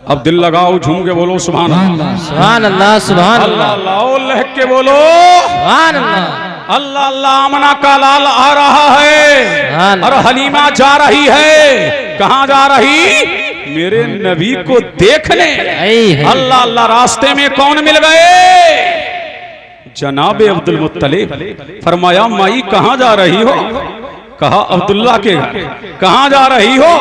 अब दिल लगाओ, झूम के बोलो सुभान अल्लाह। सुभान अल्लाह। सुभान अल्लाह अल्लाह। अल्लाह। लहक के बोलो सुभान अल्लाह। अल्लाह अल्लाह। आमना का लाल आ रहा है और हलीमा जा रही है। कहां जा रही? मेरे नबी को देखने। अल्लाह अल्लाह। रास्ते में कौन मिल गए? जनाब अब्दुल मुत्तलिब। फरमाया, माई कहां जा रही हो? कहा, अब्दुल्ला के घर। कहां जा रही हो?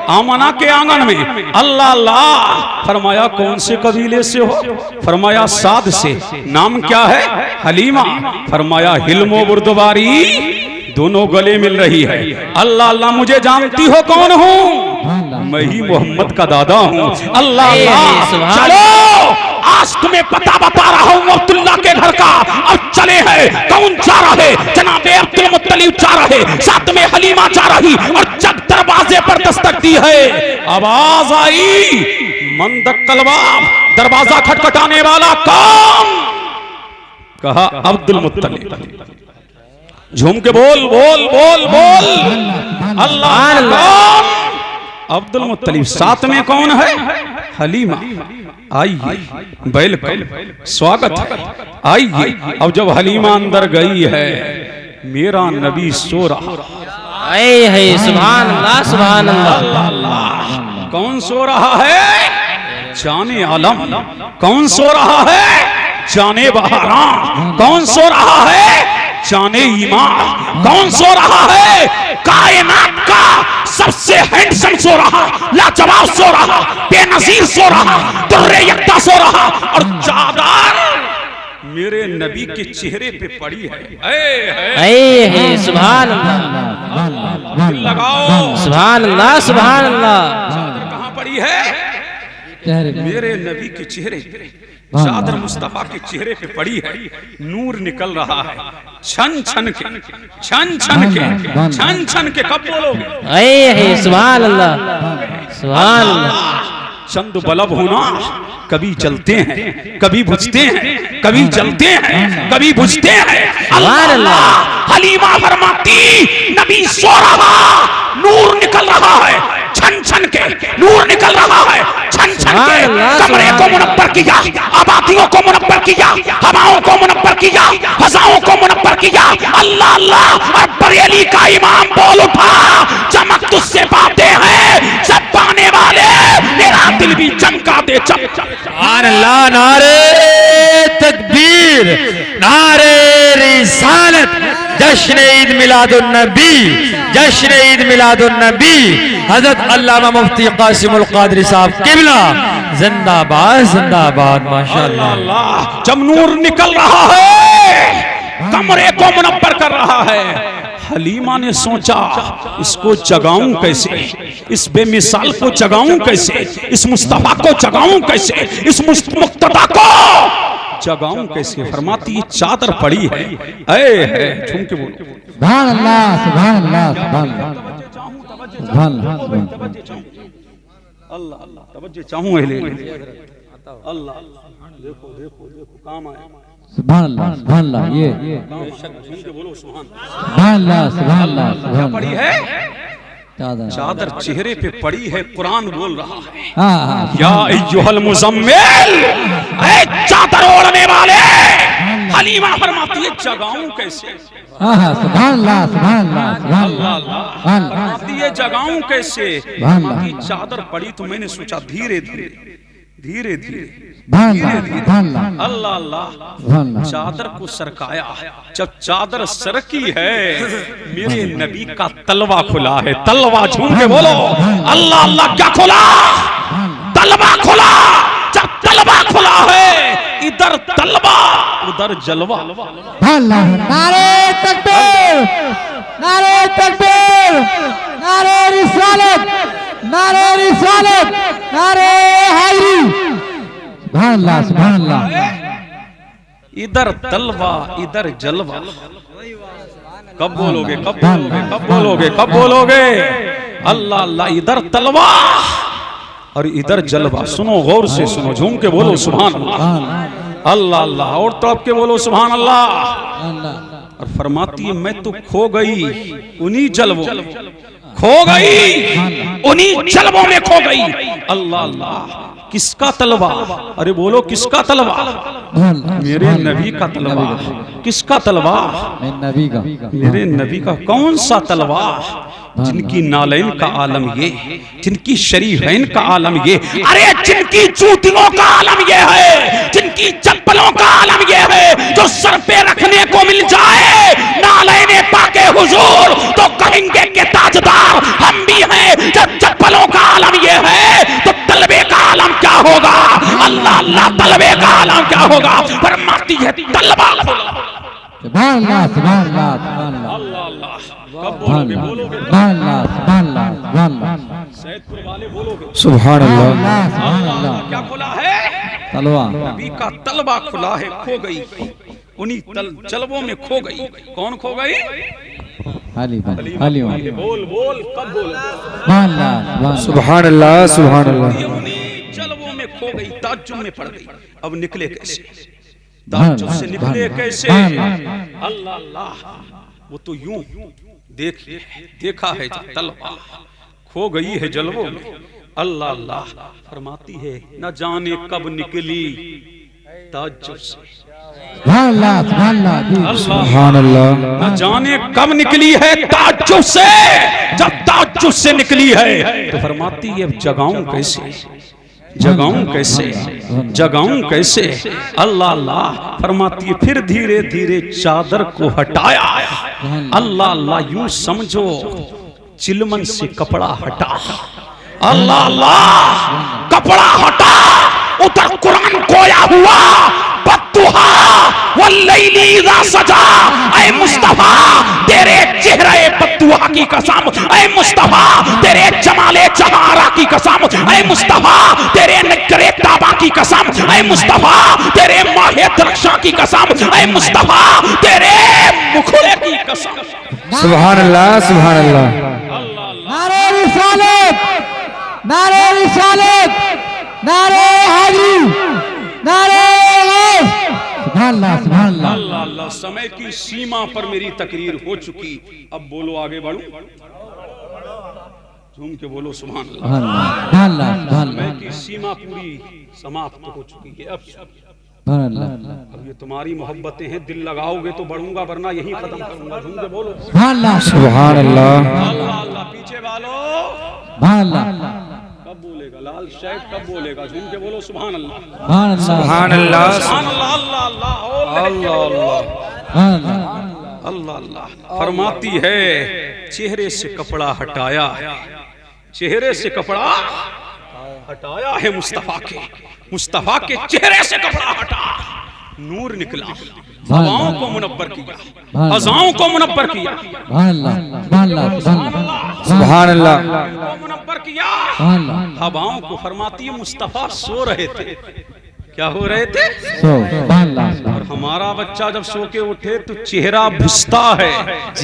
आमना के आंगन में। अल्लाह अल्लाह। फरमाया कौन से कबीले से हो? फरमाया साद से। नाम क्या है? हलीमा। फरमाया हिल्मो बुर्दबारी दोनों गले मिल रही है। अल्लाह अल्लाह, मुझे जानती हो कौन हूँ? मैं ही मोहम्मद का दादा हूँ। अल्लाह अल्लाह। चलो आज तुम्हें पता बता रहा हूँ अब्दुल्ला के घर का। अब चले हैं। कौन जा रहे? जनाबे अब्दुल मुत्तलिब जा रहे, साथ में हलीमा जा रही। और जब दरवाजे पर दस्तक दी है, आवाज आई मंदक्कल बाब। दरवाजा खटखटाने वाला कौन? कहा अब्दुल मुत्तलिब। झूम के बोल बोल बोल बोल। अल्लाह कौन? अब्दुल मुत्तलिब। साथ में कौन है? हलीमा। आइए, वेलकम, स्वागत है, आइए। अब जब हलीमा अंदर गई है, मेरा नबी सो रहा है। सुभान अल्लाह, सुभान अल्लाह। कौन सो रहा है? जाने आलम। कौन सो रहा है? जाने बहारा। कौन सो रहा है? जाने ईमान। कौन सो रहा है? कायनात का सबसे हैंडसम सो रहा, लाजवाब सो रहा, बेनजीर सो रहा, दुर्रे यक्ता सो रहा। और चादर मेरे नबी के चेहरे पे पड़ी है। सुभान अल्लाह। लगाओ सुभान अल्लाह, सुभान अल्लाह। चादर कहाँ पड़ी है? मेरे नबी के चेहरे पे। चादर मुस्तफा के चेहरे पे पड़ी है। नूर निकल रहा है छन छन के, छन छन के, छन छन के। कब बोलोगे? सुभान अल्लाह, सुभान अल्लाह। चंद बल्ब होना, कभी जलते हैं, कभी बुझते हैं, कभी जलते हैं, कभी बुझते हैं। अल्लाह। हलीमा फरमाती नबी सो रहा, नूर निकल रहा है छन छन के, नूर निकल रहा है छन छन के। कमरे को मुनव्वर किया, आबादियों को मुनव्वर किया, हवाओं को मुनव्वर किया, फजाओं को मुनव्वर किया। अल्लाह अल्लाह। और बरेली का इमाम बोल उठा, चमक तुझसे बातें हैं सब पाने वाले, मेरा दिल भी चमका दे। सुभान अल्लाह। नारे तकबीर, नारे रिसालत, जश्न ईद मिलादुन नबी, जश्न ईद मिलादुन नबी। हजरत अल्लामा मुफ्ती कासिमुल कादरी साहब किबला जिंदाबाद, जिंदाबाद। माशाअल्लाह। जब नूर निकल रहा है, कमरे को मुनव्वर कर रहा है, हलीमा ने सोचा इसको जगाऊं कैसे, इस बेमिसाल को जगाऊं कैसे, इस मुस्तफा को जगाऊं कैसे, इस मुक्तदा को जगाऊं कैसे। फरमाती चादर पड़ी है। है झूम के बोलो सुभान अल्लाह, सुभान अल्लाह, सुभान अल्लाह, सुभान अल्लाह। अल्लाह अल्लाह। तवज्जो चाहूं अल्लाह। देखो देखो देखो काम आया। सुभान अल्लाह, सुभान अल्लाह। ये बोलो सुभान अल्लाह, सुभान अल्लाह, सुभान पड़ी है। चादर, चादर चेहरे पे पड़ी है। कुरान बोल रहा है, हाँ। या अय्युहल मुज़म्मिल, ऐ चादर ओढ़ने वाले। हलीमा फरमाती है जगाऊं कैसे? सुभान अल्लाह, सुभान अल्लाह, सुभान अल्लाह। फरमाती है जगाऊं कैसे? अल्लाह। चादर पड़ी तो मैंने सोचा धीरे धीरे धीरे धीरे अल्लाह अल्लाह चादर को सरकाया। जब चादर सरकी है, मेरे नबी का तलवा खुला है। तलवा झूम के बोलो अल्लाह अल्लाह। क्या खुला? तलवा खुला। जब तलवा खुला है, इधर तलवा उधर जलवा। नारे तकबीर, नारे तकबीर, नारे रिसालत, नारे रिसालत, नारे हैदरी। सुभान अल्लाह, सुभान अल्लाह। इधर तलवा इधर जलवा। कब बोलोगे, कब बोलोगे, कब बोलोगे, कब बोलोगे? अल्लाह अल्लाह। इधर तलवा और इधर जलवा। सुनो गौर से सुनो, झूम के बोलो सुभान अल्लाह। अल्लाह अल्लाह। और तो आपके बोलो सुभान अल्लाह। और फरमाती है मैं तो खो गई उन्हीं जलवों, खो गई उन्हीं जलवों में खो गई। अल्लाह अल्लाह। किसका तलवा? अरे बोलो किसका तलवा? मेरे नबी का तलवा। किसका तलवा? नबी का। मेरे नबी का। कौन सा तलवा? जिनकी नालैन का आलम ये, जिनकी शरीफैन का आलम ये, अरे जिनकी जूतियों का आलम ये है, जिनकी चप्पलों का आलम ये है, जो सर पे रखने को मिल जाए नालैन पाके हुजूर तो कहेंगे के ताजदार हम भी हैं। जब चप्पलों का आलम ये है तो तलबे का आलम क्या होगा? अल्लाह अल्लाह, तलबे का आलम क्या होगा? फरमाती है तलबा सुभान अल्लाह, सुभान अल्लाह, सुभान अल्लाह, अल्लाह अल्लाह। कब सुभान बोलोगे? अल्लाह, बोलोगे सुभान अल्लाह, सुभान अल्लाह, सुभान अल्लाह, सैदपुर वाले बोलोगे सुभान अल्लाह। सुभान अल्लाह। क्या खुला है? तलवा नबी का तलबा खुला है, खो गई उन्हीं जलवों में खो गई। कौन खो गई? अली अली बोल बोल, कब बोलोगे? सुभान अल्लाह, सुभान अल्लाह, सुभान अल्लाह। ये उन्हीं जलवों में खो गई, ताज्जुब में पड़ गई। अब निकले कैसे? ताज्जुब से निकले कैसे? अल्लाह अल्लाह, वो तो यूं देखा है तलवा खो गई है जलवों में। अल्लाह अल्लाह फरमाती है न जाने कब निकली ताज्जुब से। सुभान अल्लाह, सुभान अल्लाह, सुभान अल्लाह। न जाने कब निकली है ताज्जुब से। जब ताज्जुब से निकली है तो फरमाती है अब जगाऊं कैसे, जगाऊं कैसे, जगाऊं कैसे? अल्लाह अल्लाह फरमाती है फिर धीरे धीरे चादर को हटाया। अल्लाह अल्लाह, यूं समझो चिलमन से कपड़ा हटा। अल्लाह अल्लाह, कपड़ा हटा, उधर कुरान कोया हुआ बद्दुहा वल्लैली इज़ा सजा। ऐ मुस्तफा तेरे चेहरे बद्दुहा की कसम, ऐ मुस्तफा तेरे जमाले जहारा की कसम, ऐ मुस्तफा तेरे नकरे ताबा की कसम, ऐ मुस्तफा तेरे माहे दरक्षा की कसम, ऐ मुस्तफा तेरे मुखड़े की कसम। सुभान अल्लाह, सुभान अल्लाह। नारे रिसालत, नारे रिसालत, नारे हाजी, नारे सुभान अल्लाह, सुभान अल्लाह। अल्लाह अल्लाह, समय की सीमा पर मेरी तकरीर हो चुकी। अब बोलो, आगे बढ़ो, झूम के बोलो सुभान अल्लाह। सुभान अल्लाह, सुभान अल्लाह, सुभान समय अल्लाह, की सीमा पूरी समाप्त हो चुकी है। अब सुभान अल्लाह, अब ये तुम्हारी मोहब्बतें हैं, दिल लगाओगे तो बढ़ूंगा, वरना यही खत्म करूंगा। झूम के बोलो सुभान अल्लाह, सुभान अल्लाह। अल्लाह अल्लाह। पीछे वालों सुभान अल्लाह, कब बोलेगा? लाल शैख कब बोलेगा? झूम के बोलो सुभान अल्लाह, सुभान अल्लाह, सुभान अल्लाह, सुभान अल्लाह, अल्लाह अल्लाह, और अल्लाह अल्लाह। सुभान अल्लाह। अल्लाह अल्लाह फरमाती है चेहरे से कपड़ा हटाया, चेहरे से कपड़ा हटाया है मुस्तफा के, मुस्तफा के चेहरे से कपड़ा हटा, नूर निकला, हवाओं को मुनव्वर किया, फजाओं को मुनव्वर किया, सुभान अल्लाह, सुभान अल्लाह, सुभान अल्लाह, सुभान अल्लाह। को मुनव्वर किया, सुभान अल्लाह। हवाओं को। फरमाती है मुस्तफा सो रहे थे। क्या हो रहे थे? सुभान अल्लाह, और हमारा बच्चा जब सो के उठे तो चेहरा भिजता है,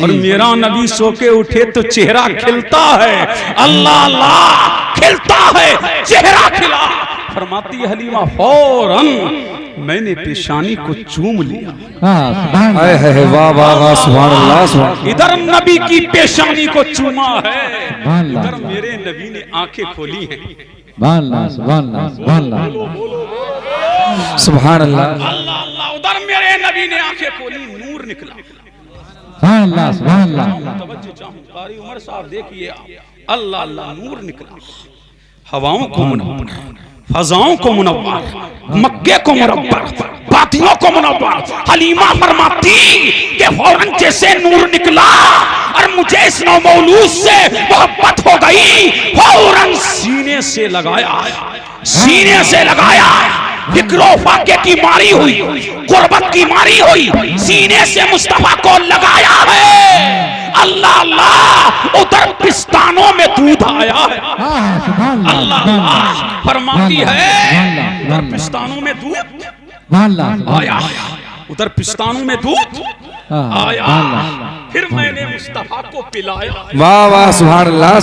और मेरा नबी सो के उठे तो चेहरा खिलता है। अल्लाह अल्लाह, खिलता है, चेहरा खिला। फरमाती है हलीमा फौरन मैंने पेशानी को चूम लिया। सुभान आए है वाह वाह वाह, सुभान अल्लाह, सुभान। इधर नबी की पेशानी को चूमा है, सुभान अल्लाह, इधर मेरे नबी ने आंखें खोली हैं। सुभान अल्लाह, सुभान अल्लाह, सुभान अल्लाह, सुभान अल्लाह। अल्लाह अल्लाह, उधर मेरे नबी ने आंखें खोली, नूर निकला। सुभान अल्लाह, सुभान अल्लाह, तवज्जो चाहूं, कारी उमर साहब देखिए आप। अल्लाह अल्लाह, नूर निकला, हवाओं को मुनव्वर, फजाओं को मुनव्वर, मक्के को मुनव्वर, बातियों को मुनव्वर। हलीमा फरमाती कि फौरन जैसे नूर निकला और मुझे इस नौमौलूद से मोहब्बत हो गई, फौरन सीने से लगाया, सीने से लगाया। फिक्रो फाके की मारी हुई, गुर्बत की मारी हुई, सीने से मुस्तफा को लगाया है। अल्लाह अल्लाह, उधर पिस्तानों में दूध आया है। सुभान अल्लाह अल्लाह फरमाती है उधर पिस्तानों में दूध आया, उधर पिस्तानों में दूध आया। फिर मैंने मुस्तफा को पिलाया। वाह वाह, सुभान अल्लाह,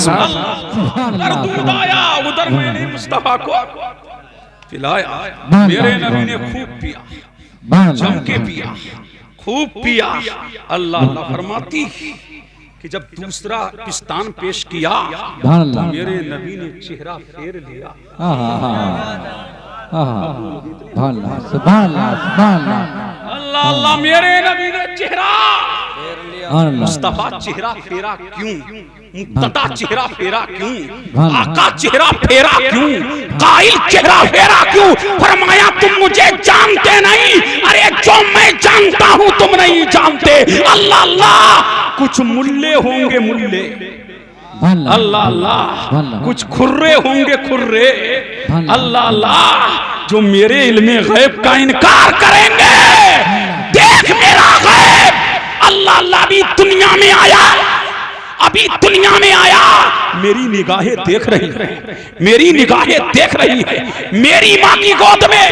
उधर दूध आया, उधर मैंने मुस्तफा को पिलाया। मेरे नबी ने खूब पिया, जम के पिया, खूब पिया। अल्लाह अल्लाह फरमाती कि जब दूसरा पिस्तान पेश किया तो मेरे नबी ने चेहरा फेर लिया। सुभान अल्लाह, सुभान अल्लाह, अल्लाह अल्लाह, मेरे नबी ने चेहरा मुस्तफा चेहरा फेरा क्यों, मुक्तदा चेहरा फेरा क्यों, आका चेहरा फेरा क्यों, काइल चेहरा फेरा क्यों? फरमाया तुम मुझे जानते नहीं, अरे जो मैं जानता हूं तुम नहीं जानते। अल्लाह अल्लाह, कुछ मुल्ले होंगे मुल्ले, अल्लाह अल्लाह, कुछ खुर्रे होंगे खुर्रे, अल्लाह अल्लाह, जो मेरे इल्मे गैब का इनकार करेंगे। देख मेरा गैब, अल्लाह अल्लाह, अभी दुनिया में आया, अभी दुनिया में आया, मेरी निगाहें देख रही है, मेरी निगाहें देख रही है, मेरी माँ की गोद में,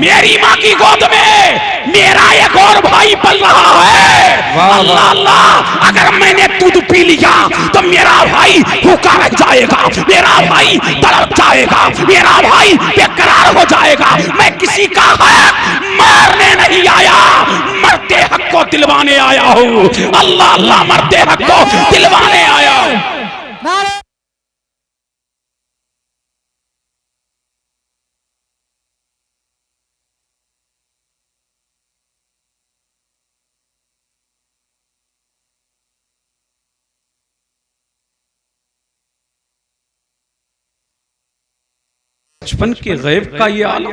मेरी माँ की गोद में मेरा एक और भाई पल रहा है। अल्लाह अल्लाह, अगर मैंने दूध पी लिया तो मेरा भाई भूखा रह जाएगा, मेरा भाई तड़प जाएगा, मेरा भाई बेकरार हो जाएगा। मैं किसी का हक मारने नहीं आया, मरते हक को दिलवाने आया हूँ। अल्लाह अल्लाह, मरते हक को दिलवाने आया हूँ। बचपन के गैब का ये आलम,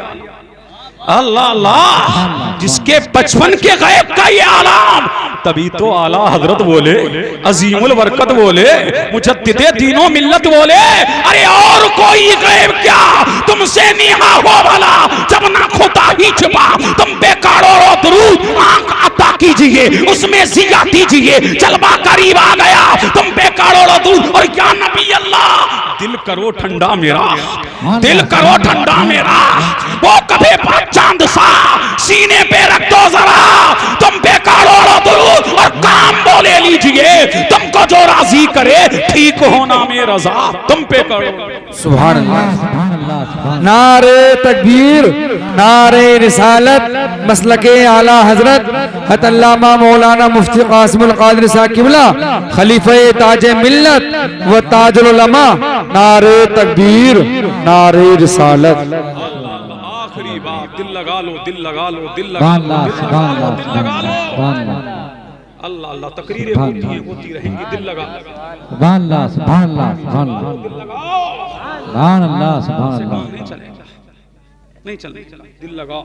अल्लाह अल्लाह, जिसके बचपन के गैब का ये आलम, तभी तो आला हजरत बोले, अजीमुल बरकत बोले, मुजद्दिदे दीनो मिल्लत बोले, अरे और कोई गैब क्या तुमसे निहा हो भला, जब ना खुदा ही छिपा, तुम बेकारो दरूद आंख अता कीजिए, उसमें जिया दीजिए, जलवा करीब आ गया, तुम बेकारो दरूद। और क्या नबी अल्लाह, दिल करो ठंडा मेरा, दिल करो ठंडा मेरा, वो कभी चांद सा सीने पे रख दो जरा, तुम बेकारो दरूद और काम बोले लीजिए, तुमको जो राजी करे ठीक होना में रजा तुम पे करो। सुभान अल्लाह, नारे तकबीर, नारे रिसालत, मसलके आला हजरत हत अल्लामा मौलाना मुफ्ती कासिमुल कादिर साहब किबला, खलीफे ताजे मिल्लत व ताजुल उलमा, नारे तकबीर, नारे रिसालत। आखिरी बात, दिल लगा लो, दिल लगा लो, दिल लगा लो, दिल लगा लो। अल्लाह अल्लाह, तकरीरें होती रहेंगी, दिल लगा लो, सुभान अल्लाह, सुभान अल्लाह, सुभान अल्लाह, दिल लगाओ, सुभान अल्लाह, सुभान अल्लाह, नहीं चलेगा, नहीं चलेगा, दिल लगाओ,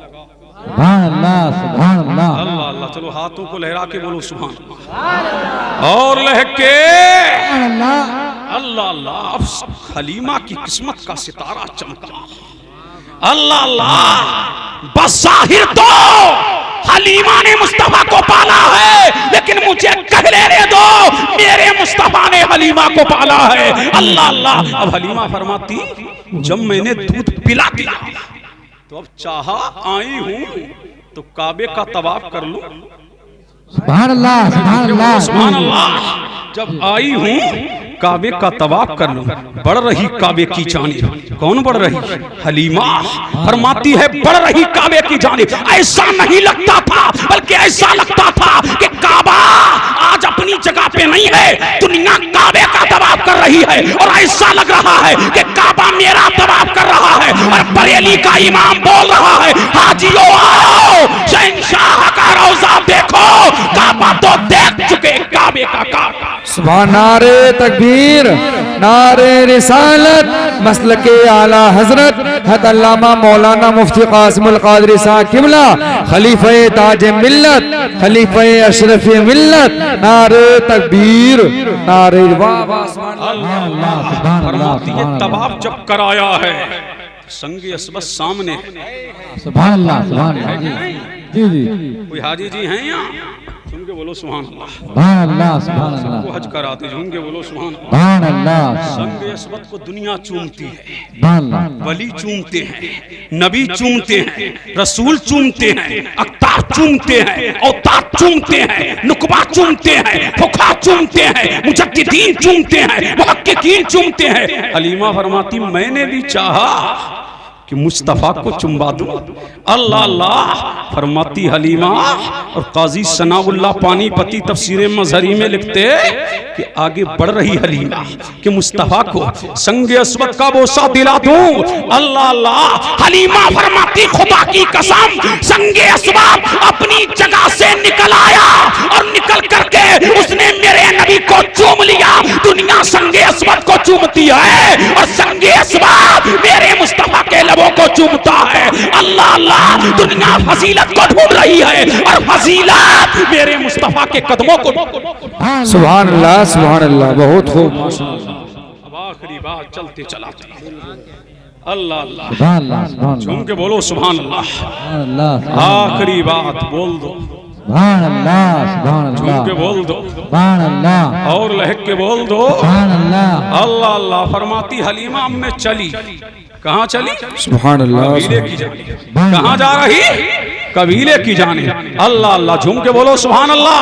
सुभान अल्लाह, सुभान अल्लाह, अल्लाह अल्लाह। चलो हाथों को लहरा के बोलो सुभान अल्लाह, और लहके अल्लाह अल्लाह। अब हलीमा की किस्मत का सितारा चमका, अल्लाह अल्लाह। बज़ाहिर तो हलीमा ने मुस्तफा को पाला है, लेकिन मुझे कह लेने दो, मेरे मुस्तफा ने हलीमा को पाला है। अल्लाह अल्लाह। अब हलीमा फरमाती, जब मैंने दूध पिला दिया तो अब चाहा आई हूं तो काबे का तवाफ कर लूं। सुभान अल्लाह, सुभान अल्लाह, सुभान अल्लाह। जब आई हूं काबे का तवाफ कर लूं। बढ़ रही काबे की जानिब, कौन बढ़ रही? हलीमा फरमाती है, बढ़ रही काबे की जानिब। ऐसा नहीं लगता था, बल्कि ऐसा लगता था कि काबा आज अपनी जगह पे नहीं है, दुनिया काबे का तवाफ कर रही है। और ऐसा लग रहा है कि काबा मेरा तवाफ कर रहा है। और बरेली का इमाम बोल रहा है, हाजियो आओ, शहंशाह का रोजा देखो, काबा तो देख चुके, काबे का काबा। सुभान, नारे तकबीर, नारे रिसालत, मसलके आला हजरत हत अल्लामा मौलाना मुफ्ती कासिमुल कादिर साहब किबला, खलीफे ताज मिल्लत, खलीफे अशरफ मिल्लत, नारे तकबीर, नारे तवाफ जब कराया है, संगे असबत सामने। सुभान अल्लाह, सुभान अल्लाह, जी जी, कोई हाजी जी हैं यहाँ? सुन के बोलो सुभान अल्लाह। सुभान अल्लाह, सुभान अल्लाह, को हज कराते, झूम के बोलो सुभान अल्लाह। सुभान अल्लाह, संगे असबत को दुनिया चूमती है, सुभान अल्लाह, वली चूमते हैं, नबी चूमते हैं, रसूल चूमते हैं, अख्तार चूमते हैं, औतार चूमते हैं, नुकबा चूमते हैं, फुका चूमते हैं, मुजद्दिदीन चूमते हैं, मुहक्किकीन चूमते हैं। हलीमा फरमाती, मैंने भी चाहा कि मुस्तफ़ा को चुम्बा दूं। अल्लाह अल्लाह फरमाती हलीमा। और काजी सनाउल्लाह पानीपती तफसीर मजहरी में लिखते कि आगे बढ़ रही हलीमा कि मुस्तफ़ा को संगे अस्वद का बोसा दिला दूं। अल्लाह अल्लाह हलीमा फरमाती खुदा की कसम संगे अस्वद अपनी जगह से निकल आया और निकल करके उसने मेरे नबी को चूम लिया। दुनिया संगे अस्वद को चूमती है और संगे अस्वद मेरे मुस्तफ़ा के लबों को चूमता है। अल्लाह अल्लाह दुनिया फजीलत को ढूंढ रही है और फजीलत मेरे मुस्तफ़ा के कदमों को। सुभान अल्लाह, बहुत खूब। अब आखिरी बात चलते चलाते अल्लाह अल्लाह सुभान अल्लाह, सुभान झूम के बोलो सुभान अल्लाह। अल्लाह, आखिरी बात बोल दो, सुभान अल्लाह, सुभान झूम अल्लाह, के बोल दो सुभान अल्लाह, और लहक के बोल दो। सुभान अल्लाह। अल्लाह अल्लाह फरमाती हलीमा में चली। कहाँ चली? सुभान अल्लाह, कबीले की जाने। कहाँ जा रही? कबीले की जाने। अल्लाह अल्लाह झूम के बोलो सुभान अल्लाह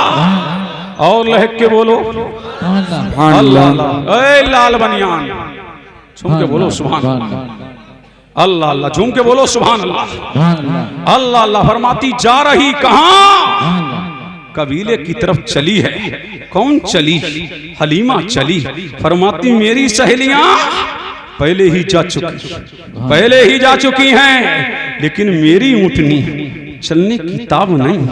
और लहक के बोलो सुभान अल्लाह अल्लाह, अल्लाह। ए लाल बनियान झूम के बोलो सुभान अल्लाह। अल्लाह अल्लाह झूम के बोलो सुभान अल्लाह। सुभान अल्लाह, अल्लाह अल्लाह फरमाती जा रही कहाँ? कबीले की तरफ चली है। कौन चली? हलीमा चली। फरमाती मेरी सहेलियां पहले ही जा चुकी हैं, लेकिन मेरी ऊँटनी चलने की ताब नहीं,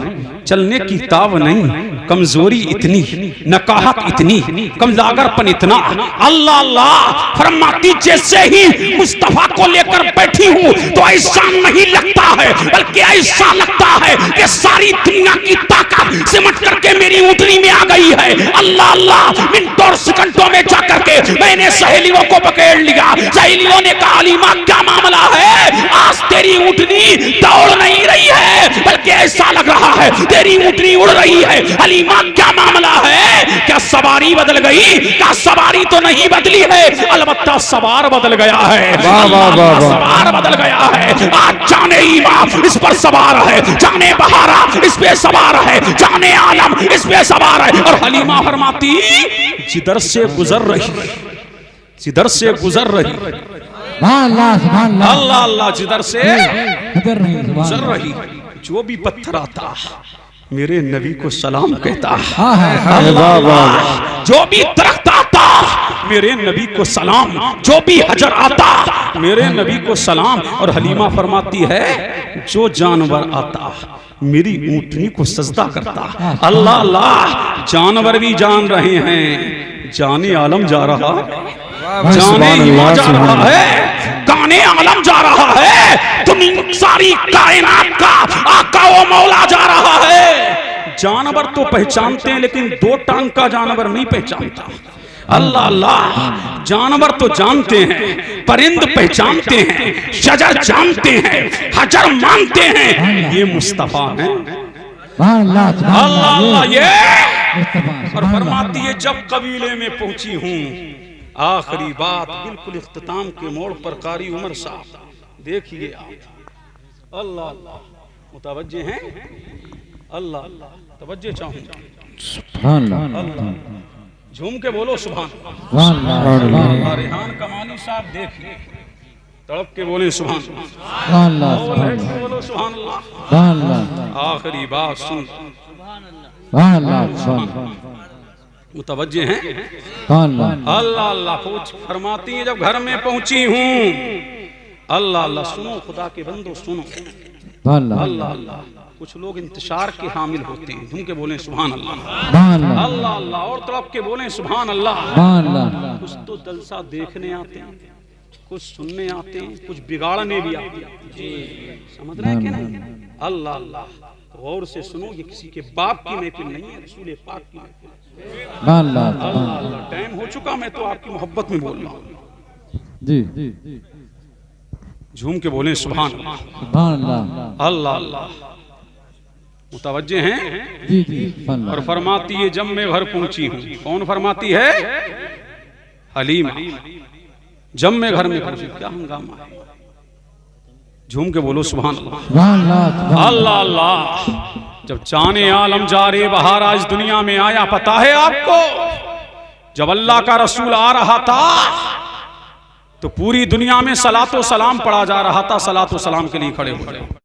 चलने की ताब नहीं। कमजोरी इतनी, नकाहत इतनी, कमलागरपन इतना। अल्लाह अल्लाह फरमाती जैसे ही मुस्तफा को लेकर बैठी हूँ तो ऐसा नहीं लगता है, बल्कि ऐसा लगता है कि सारी दुनिया की ताकत सिमट करके मेरी ऊँटनी में आ गई है। अल्लाह अल्लाह मिनटों और सेकंडों में जाकर के मैंने सहेलियों को पकड़ लिया। सहेलियों ने कहा हलीमा क्या मामला है? आज तेरी ऊँटनी दौड़ नहीं रही है, बल्कि ऐसा लग रहा है तेरी ऊँटनी उड़ रही है। हलीमा क्या मामला है? क्या सवारी बदल गई? क्या सवारी तो नहीं बदली है, अलबत्ता सवार बदल गया है। सवार बदल गया है। आज जाने ईमा इस पर सवार है, जाने बहारा इस पे सवार है, जाने आलम इस पे सवार है। और हलीमा फरमाती जिधर से गुजर रही, जिधर से गुजर रही, सुभान अल्लाह, सुभान अल्लाह, अल्लाह अल्लाह जिधर से इधर नहीं, सुभान गुजर अल्लाह। रही, जो भी पत्थर आता मेरे नबी को सलाम कहता। हाँ, हाँ, अल्लाह अल्लाह जो भी दरख्त आता मेरे नबी को सलाम, जो भी हजर आता मेरे नबी को सलाम। और हलीमा फरमाती है जो जानवर आता मेरी ऊँटनी को सजदा करता। अल्लाह अल्लाह जानवर भी जान रहे हैं, जाने आलम जा रहा, जाने ईमान जा रहा है, गाने आलम जा रहा है, दुनिया सारी कायनात का आका व मौला जा रहा है। जानवर तो पहचानते हैं लेकिन दो टांग का जानवर नहीं पहचानता। अल्लाह अल्लाह जानवर तो जानते हैं, परिंद पहचानते हैं, शजर जानते हैं, हजर मानते हैं, ये मुस्तफा है। सुभान अल्लाह, सुभान अल्लाह अल्लाह ये मुस्तफा, और सुभान फरमाती है जब कबीले में पहुंची हूँ। आखिरी बात बिल्कुल इख्तिताम के मोड़ पर कारी उमर साहब देखिए आप। अल्लाह अल्लाह मुतवज्जे हैं। अल्लाह अल्लाह तवज्जे चाहूंगा। सुभान अल्लाह, अल्लाह झूम के बोलो सुभान। सुभान अल्लाह, रेहान कमानी साहब देखिए तड़प के बोले सुभान। सुभान अल्लाह, और बोलो सुभान अल्लाह। सुभान अल्लाह, आखिरी बात सुन। सुभान अल्लाह, सुभान अल्लाह, मुतवज्जे हैं। सुभान अल्लाह, अल्लाह अल्लाह पूछ फरमाती है जब घर में पहुंची हूँ। अल्लाह अल्लाह सुनो खुदा के बंदो सुनो। सुभान अल्लाह, अल्लाह अल्लाह कुछ लोग इंतशार के हामिल होते हैं, झूम के बोले सुभान अल्लाह। सुभान अल्लाह, अल्लाह अल्लाह और तड़प के बोले सुभान अल्लाह। सुभान अल्लाह, कुछ तो जलसा देखने आते हैं, कुछ सुनने आते हैं, कुछ बिगाड़ने भी आते हैं। समझ रहे हैं कि नहीं? अल्लाह अल्लाह गौर से सुनो, ये किसी के बाप की महफिल नहीं है, रसूल पाक की महफिल है। सुभान अल्लाह, अल्लाह अल्लाह टाइम हो चुका, मैं तो आपकी मोहब्बत में बोल रहा हूँ। जी, झूम के बोले सुभान अल्लाह। सुभान अल्लाह, अल्लाह अल्लाह मुतवज्जे हैं। जी जी, सुभान और अल्लाह, फरमाती है जब मैं घर पहुंची हूँ। कौन फरमाती है? हलीमा। जब मैं घर में पहुंची, क्या हंगामा है। झूम के बोलो सुभान अल्लाह। सुभान अल्लाह, सुभान अल्लाह अल्लाह जब जाने आलम जारे बहार आज दुनिया में आया, पता है आपको? जब अल्लाह का रसूल आ रहा था तो पूरी दुनिया में सलातो सलाम पढ़ा जा रहा था, सलातो सलाम के लिए खड़े हो गए।